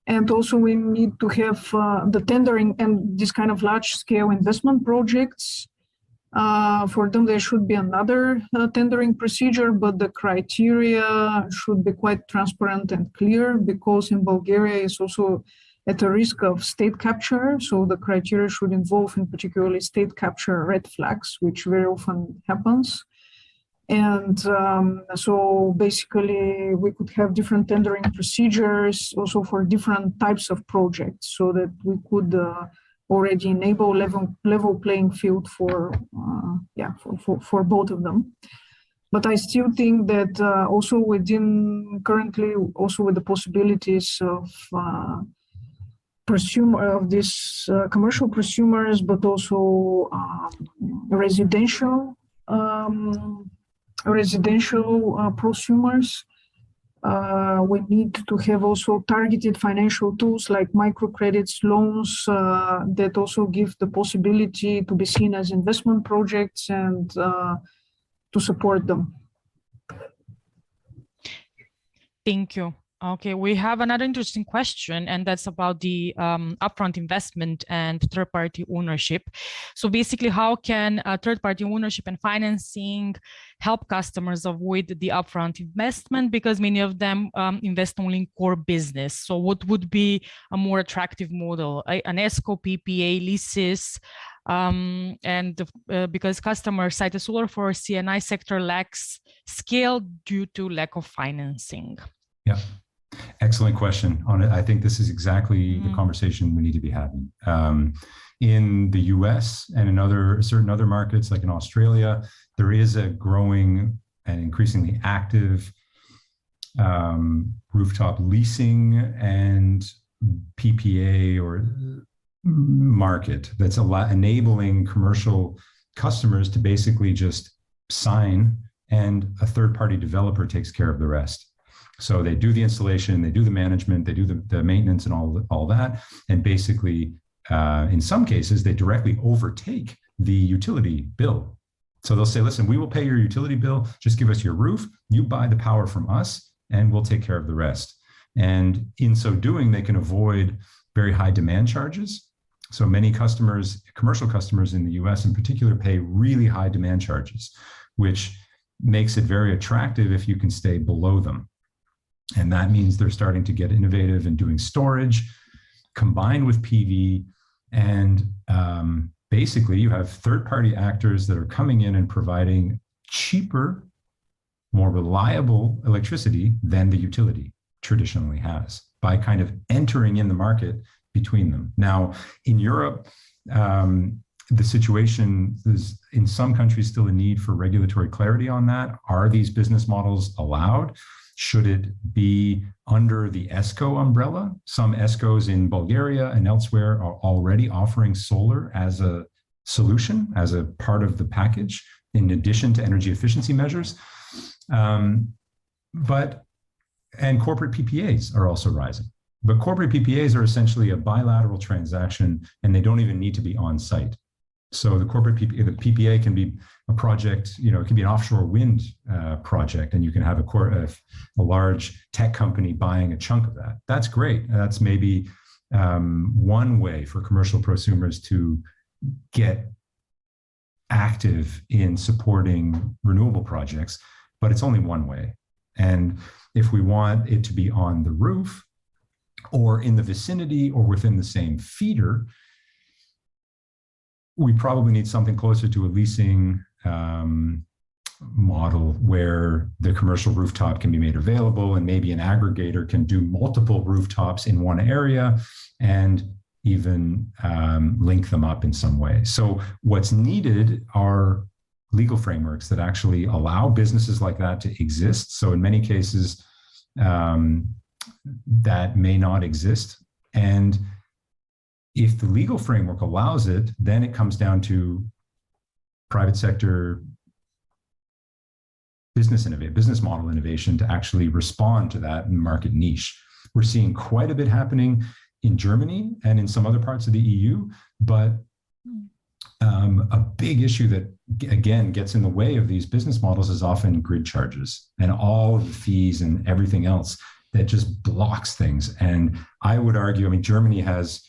And also we need to have the tendering and this kind of large-scale investment projects. For them, there should be another tendering procedure, but the criteria should be quite transparent and clear, because in Bulgaria it's also at a risk of state capture. So the criteria should involve in particularly state capture red flags, which very often happens. And so basically we could have different tendering procedures also for different types of projects, so that we could already enable level playing field for both of them. But I still think that also within currently, also with the possibilities of these commercial prosumers, but also residential prosumers, we need to have also targeted financial tools like microcredits, loans that also give the possibility to be seen as investment projects and to support them. Thank you. Okay, we have another interesting question, and that's about the upfront investment and third-party ownership. So basically, how can third-party ownership and financing help customers avoid the upfront investment? Because many of them invest only in core business. So what would be a more attractive model? An ESCO, PPA, leases, because customers cite the solar for C&I sector lacks scale due to lack of financing. Yeah. Excellent question. I think this is exactly the conversation we need to be having. In the US and in certain other markets, like in Australia, there is a growing and increasingly active rooftop leasing and PPA or market that's enabling commercial customers to basically just sign, and a third-party developer takes care of the rest. So they do the installation, they do the management, they do the maintenance and all that. And basically, in some cases, they directly overtake the utility bill. So they'll say, listen, we will pay your utility bill, just give us your roof, you buy the power from us, and we'll take care of the rest. And in so doing, they can avoid very high demand charges. So many customers, commercial customers in the US in particular, pay really high demand charges, which makes it very attractive if you can stay below them. And that means they're starting to get innovative in doing storage combined with PV. And basically, you have third-party actors that are coming in and providing cheaper, more reliable electricity than the utility traditionally has, by kind of entering in the market between them. Now, in Europe, the situation is, in some countries, still a need for regulatory clarity on that. Are these business models allowed? Should it be under the ESCO umbrella? Some ESCOs in Bulgaria and elsewhere are already offering solar as a solution, as a part of the package, in addition to energy efficiency measures. And corporate PPAs are also rising. But corporate PPAs are essentially a bilateral transaction, and they don't even need to be on site. So the corporate PPA can be a project, it can be an offshore wind project, and you can have a large tech company buying a chunk of that. That's great. That's maybe one way for commercial prosumers to get active in supporting renewable projects, but it's only one way. And if we want it to be on the roof or in the vicinity or within the same feeder, we probably need something closer to a leasing model where the commercial rooftop can be made available, and maybe an aggregator can do multiple rooftops in one area and even link them up in some way. So what's needed are legal frameworks that actually allow businesses like that to exist. So in many cases, that may not exist. And if the legal framework allows it, then it comes down to private sector business model innovation to actually respond to that market niche. We're seeing quite a bit happening in Germany and in some other parts of the EU, but a big issue that, again, gets in the way of these business models is often grid charges and all of the fees and everything else that just blocks things. And I would argue, I mean, Germany has,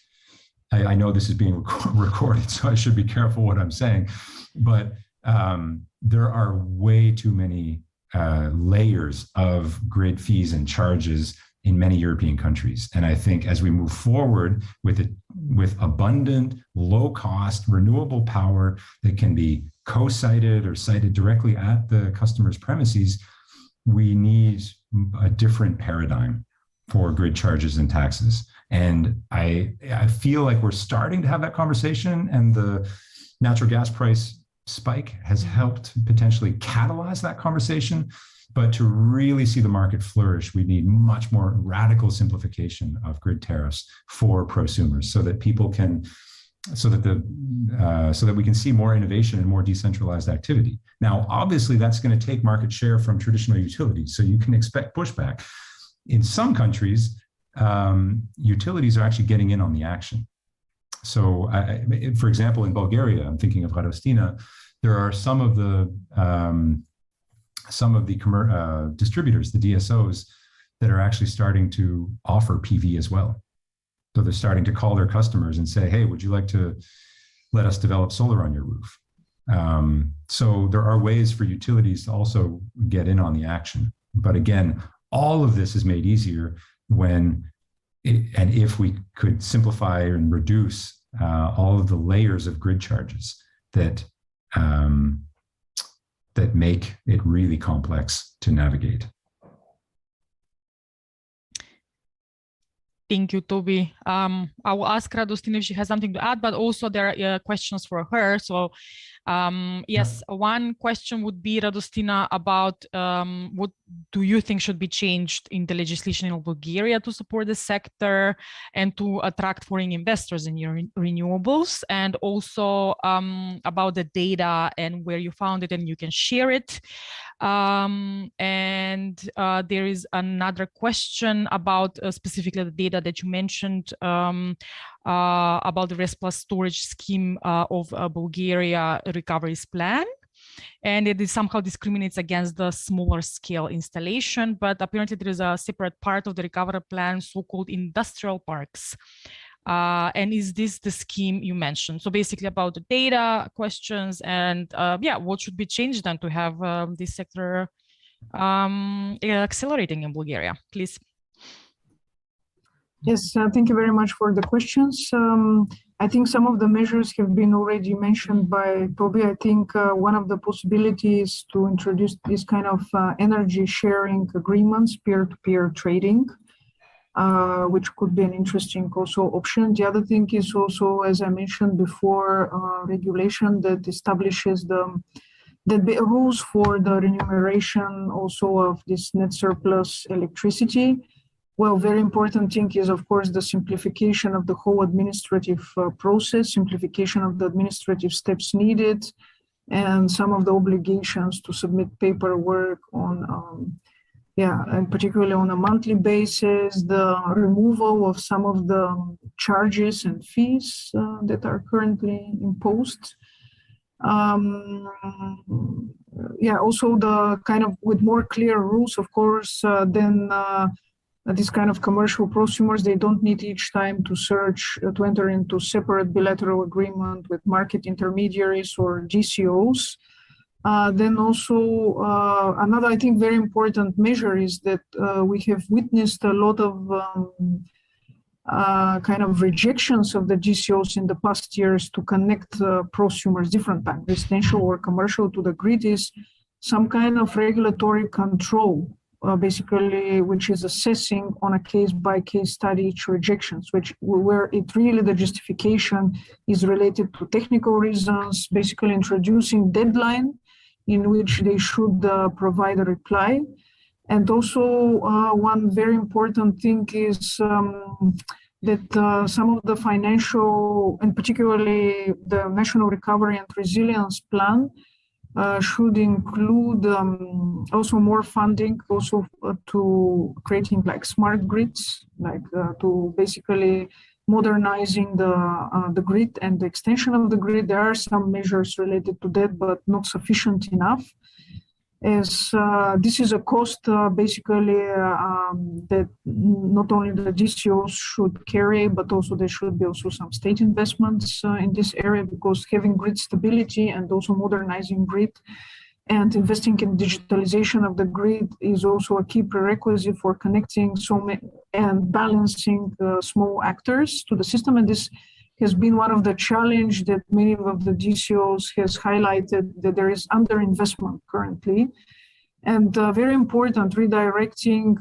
I know this is being recorded, so I should be careful what I'm saying, but there are way too many layers of grid fees and charges in many European countries. And I think as we move forward with abundant, low-cost, renewable power that can be co-sited or sited directly at the customer's premises, we need a different paradigm for grid charges and taxes. And I feel like we're starting to have that conversation, and the natural gas price spike has helped potentially catalyze that conversation. But to really see the market flourish, we need much more radical simplification of grid tariffs for prosumers, so that people can, so that we can see more innovation and more decentralized activity. Now, obviously, that's going to take market share from traditional utilities, so you can expect pushback. In some countries, utilities are actually getting in on the action. So, for example, in Bulgaria, I'm thinking of Radostina, there are some of the distributors, the DSOs, that are actually starting to offer PV as well. So they're starting to call their customers and say, hey, would you like to let us develop solar on your roof? So there are ways for utilities to also get in on the action. But again, all of this is made easier when, and if we could simplify and reduce all of the layers of grid charges that that make it really complex to navigate. Thank you, Toby. I will ask Radostina if she has something to add, but also there are questions for her. So yes, one question would be, Radostina, about what do you think should be changed in the legislation in Bulgaria to support the sector and to attract foreign investors in your renewables, and also about the data and where you found it and you can share it. And there is another question about specifically the data that you mentioned about the REST plus storage scheme of Bulgaria recovery's plan. And it somehow discriminates against the smaller scale installation, but apparently there is a separate part of the recovery plan, so-called industrial parks. And is this the scheme you mentioned? So basically about the data questions and yeah, what should be changed then to have this sector accelerating in Bulgaria, please? Yes, thank you very much for the questions. I think some of the measures have been already mentioned by Toby. I think one of the possibilities to introduce this kind of energy sharing agreements, peer-to-peer trading, which could be an interesting also option. The other thing is also, as I mentioned before, regulation that establishes the rules for the remuneration also of this net surplus electricity. Well, very important thing is, of course, the simplification of the whole administrative process, simplification of the administrative steps needed, and some of the obligations to submit paperwork on, yeah, and particularly on a monthly basis, the removal of some of the charges and fees that are currently imposed. Yeah, also the kind of with more clear rules, of course, then this kind of commercial prosumers, they don't need each time to search, to enter into separate bilateral agreement with market intermediaries or DCOs. Then also another, I think, very important measure is that we have witnessed a lot of kind of rejections of the DCOs in the past years to connect prosumers, different types, residential or commercial, to the grid is some kind of regulatory control, basically, which is assessing on a case-by-case study each rejections, where it really the justification is related to technical reasons, basically introducing deadline in which they should provide a reply. And also one very important thing is that some of the financial, and particularly the National Recovery and Resilience Plan, should include also more funding also to creating like smart grids, like to basically modernizing the grid and the extension of the grid. There are some measures related to that, but not sufficient enough. As this is a cost basically that not only the DCOs should carry, but also there should be also some state investments in this area, because having grid stability and also modernizing grid and investing in digitalization of the grid is also a key prerequisite for connecting so many and balancing small actors to the system. And this has been one of the challenge that many of the DCOs has highlighted, that there is underinvestment currently. And very important, redirecting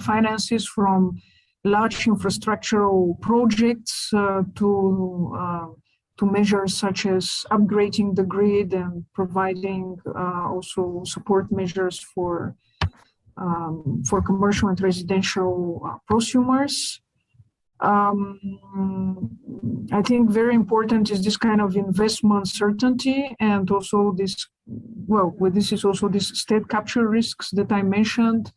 finances from large infrastructural projects to measures such as upgrading the grid and providing also support measures for commercial and residential prosumers. I think very important is this kind of investment certainty, and also this, well, with this is also this state capture risks that I mentioned.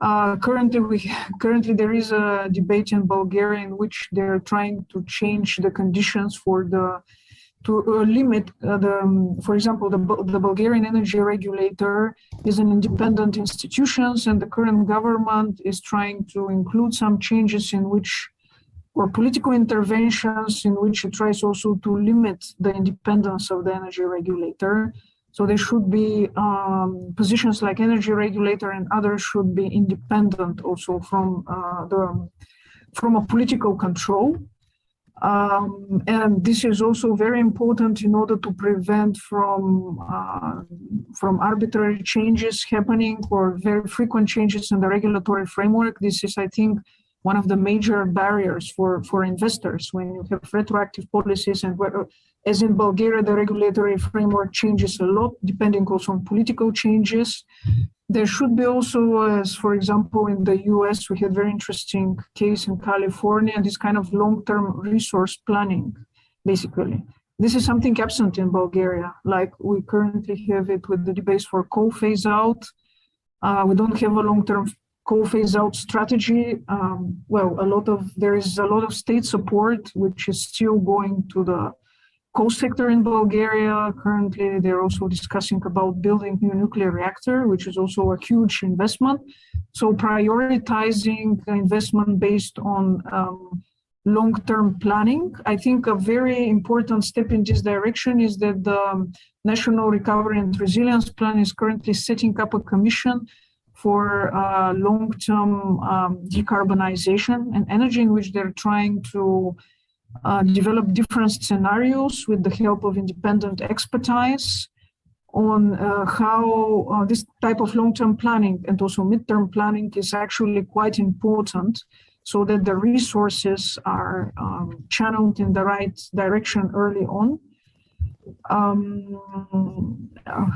Currently there is a debate in Bulgaria in which they're trying to change the conditions to limit for example, the Bulgarian energy regulator is an independent institution, and the current government is trying to include some changes in which, or political interventions in which it tries also to limit the independence of the energy regulator. So there should be positions like energy regulator and others should be independent also from a political control. And this is also very important in order to prevent from arbitrary changes happening or very frequent changes in the regulatory framework. This is, I think, one of the major barriers for investors when you have retroactive policies, and as in Bulgaria, the regulatory framework changes a lot, depending also on political changes. There should be also, as for example, in the US, we had very interesting case in California, this kind of long-term resource planning, basically. This is something absent in Bulgaria, like we currently have it with the debates for coal phase out. We don't have a long-term coal phase out strategy. There is a lot of state support, which is still going to the coal sector in Bulgaria. Currently, they're also discussing about building new nuclear reactor, which is also a huge investment. So prioritizing investment based on long-term planning. I think a very important step in this direction is that the National Recovery and Resilience Plan is currently setting up a commission for long-term decarbonization and energy, in which they're trying to develop different scenarios with the help of independent expertise on how this type of long-term planning and also mid-term planning is actually quite important, so that the resources are channeled in the right direction early on.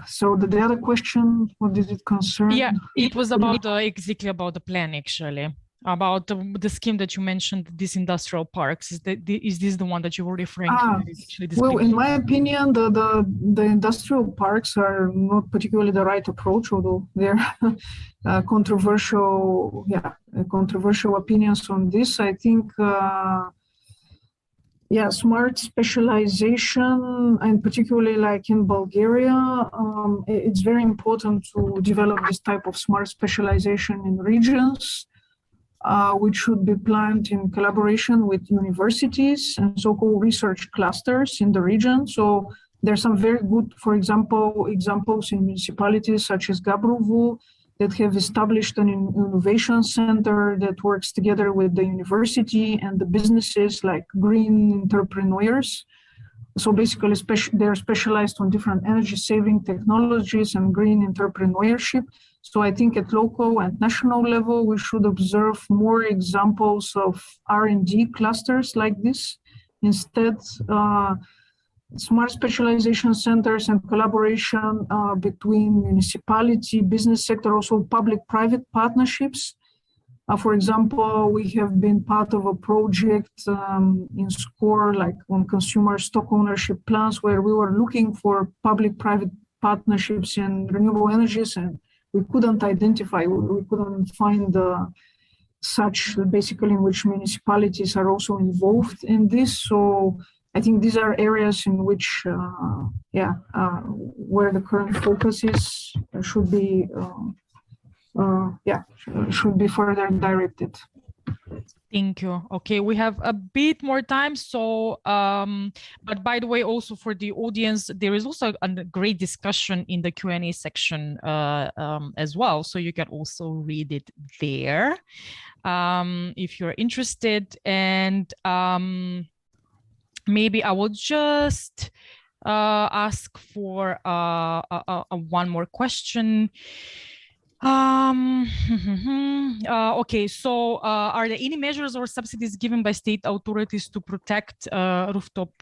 So the other question, what did it concern? Yeah, it was about exactly about the plan, actually, about the scheme that you mentioned, these industrial parks. Is this the one that you were referring to? Well, in my opinion, the industrial parks are not particularly the right approach, although there are controversial opinions on this. I think smart specialization, and particularly like in Bulgaria, it's very important to develop this type of smart specialization in regions, which should be planned in collaboration with universities and so-called research clusters in the region. So there's some very good, for example, examples in municipalities such as Gabrovo that have established an innovation center that works together with the university and the businesses, like green entrepreneurs, so basically, they're specialized on different energy-saving technologies and green entrepreneurship. So I think at local and national level, we should observe more examples of R&D clusters like this. Instead, smart specialization centers and collaboration between municipality, business sector, also public-private partnerships. For example, we have been part of a project in SCORE, like on consumer stock ownership plans, where we were looking for public-private partnerships in renewable energies, and we couldn't identify, we couldn't find such, basically, in which municipalities are also involved in this. So I think these are areas in which, where the current focus is, should be further directed. Thank you. Okay, we have a bit more time. So, but by the way, also for the audience, there is also a great discussion in the Q&A section as well. So you can also read it there if you're interested. And maybe I will just ask for one more question. Okay, so are there any measures or subsidies given by state authorities to protect rooftop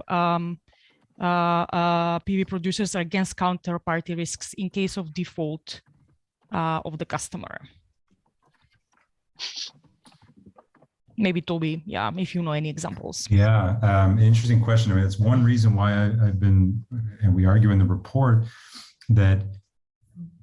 PV producers against counterparty risks in case of default of the customer? Maybe Toby, yeah, if you know any examples. Yeah, interesting question. I mean, it's one reason why I've been, and we argue in the report, that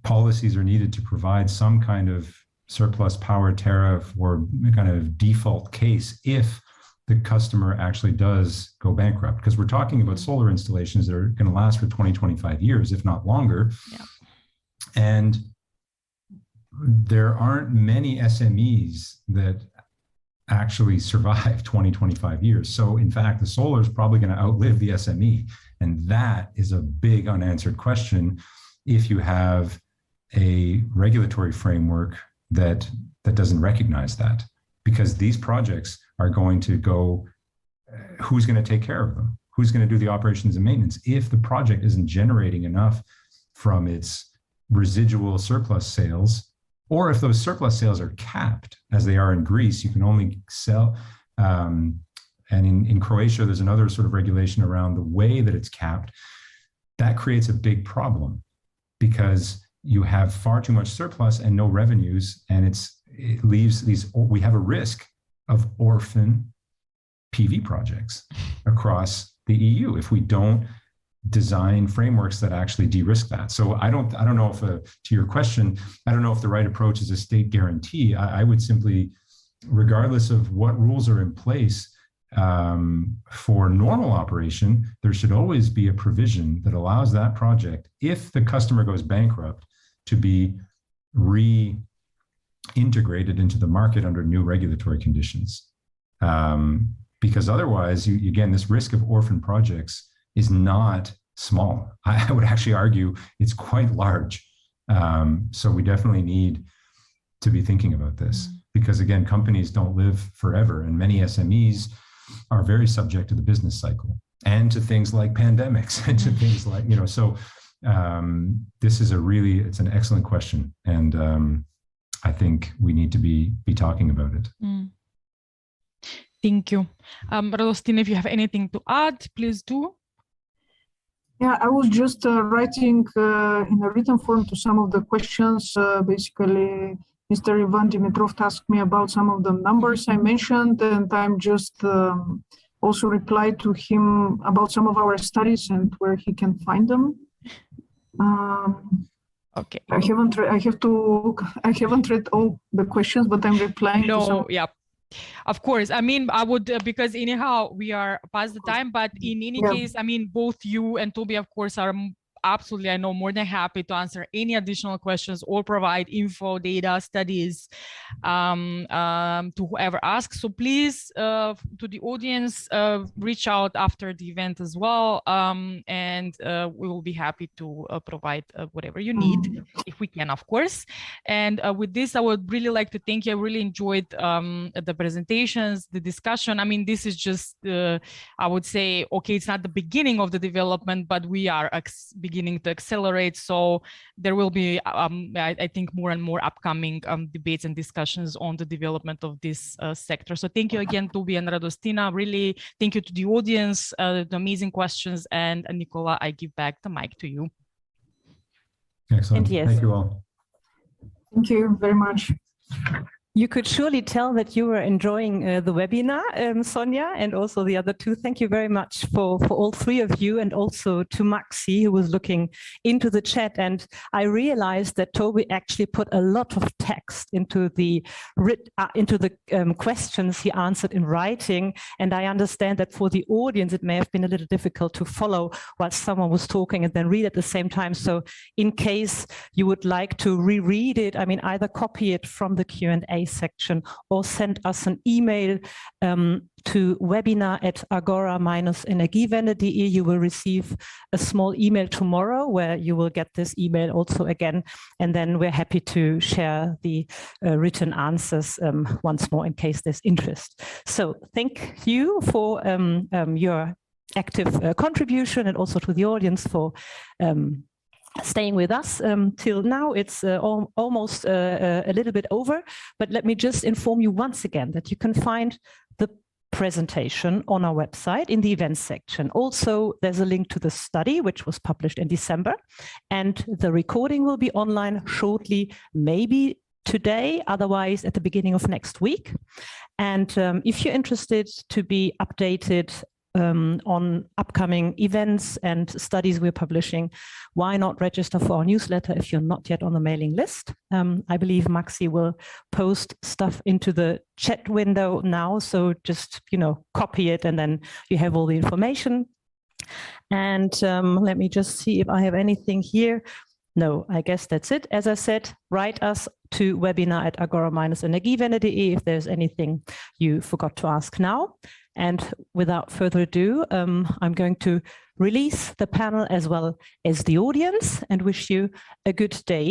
policies are needed to provide some kind of surplus power tariff or kind of default case if the customer actually does go bankrupt. Because we're talking about solar installations that are going to last for 20, 25 years, if not longer. Yeah. And there aren't many SMEs that actually survive 20, 25 years. So in fact, the solar is probably going to outlive the SME. And that is a big unanswered question if you have a regulatory framework that doesn't recognize that, because these projects are going to go, who's going to take care of them? Who's going to do the operations and maintenance if the project isn't generating enough from its residual surplus sales, or if those surplus sales are capped, as they are in Greece? You can only sell, and in Croatia, there's another sort of regulation around the way that it's capped. That creates a big problem because you have far too much surplus and no revenues, and it leaves these, we have a risk of orphan PV projects across the EU if we don't design frameworks that actually de-risk that. So I don't know if, to your question, I don't know if the right approach is a state guarantee. I would simply, regardless of what rules are in place for normal operation, there should always be a provision that allows that project, if the customer goes bankrupt, to be reintegrated into the market under new regulatory conditions. Because otherwise, again, this risk of orphan projects is not small. I would actually argue it's quite large. So we definitely need to be thinking about this, because again, companies don't live forever, and many SMEs are very subject to the business cycle and to things like pandemics and to things like, so this is it's an excellent question. And I think we need to be talking about it. Thank you. Radostina, if you have anything to add, please do. Yeah, I was just writing in a written form to some of the questions. Basically, Mr. Ivan Dimitrov asked me about some of the numbers I mentioned, and I'm just also replied to him about some of our studies and where he can find them. Okay. I haven't read all the questions, but I'm replying to some. Yeah. Of course. I mean, I would, because anyhow, we are past the time, but in any case, I mean, both you and Toby, of course, are absolutely, I know, more than happy to answer any additional questions or provide info, data, studies to whoever asks. So please, to the audience, reach out after the event as well, and we will be happy to provide whatever you need, if we can, of course. And with this, I would really like to thank you. I really enjoyed the presentations, the discussion. I mean, this is just, I would say, okay, it's not the beginning of the development, but we are beginning to accelerate. So there will be, I think, more and more upcoming debates and discussions on the development of this sector. So thank you again, Toby and Radostina. Really, thank you to the audience, the amazing questions. And Nicola, I give back the mic to you. Excellent. And yes. Thank you all. Thank you very much. You could surely tell that you were enjoying the webinar, Sonia, and also the other two. Thank you very much for all three of you, and also to Maxi, who was looking into the chat. And I realized that Toby actually put a lot of text into the questions he answered in writing. And I understand that for the audience, it may have been a little difficult to follow while someone was talking and then read at the same time. So in case you would like to reread it, I mean, either copy it from the Q&A section or send us an email to webinar@agora-energiewende.de. You will receive a small email tomorrow where you will get this email also again, and then we're happy to share the written answers once more in case there's interest. So thank you for your active contribution, and also to the audience for staying with us till now. It's almost a little bit over, but let me just inform you once again that you can find the presentation on our website in the events section. Also, there's a link to the study, which was published in December, and the recording will be online shortly, maybe today, otherwise at the beginning of next week. And if you're interested to be updated on upcoming events and studies we're publishing, why not register for our newsletter if you're not yet on the mailing list? I believe Maxi will post stuff into the chat window now, so just, you know, copy it and then you have all the information. And let me just see if I have anything here. No, I guess that's it. As I said, write us to webinar@agora-energiewende.de if there's anything you forgot to ask now. And without further ado, I'm going to release the panel as well as the audience and wish you a good day.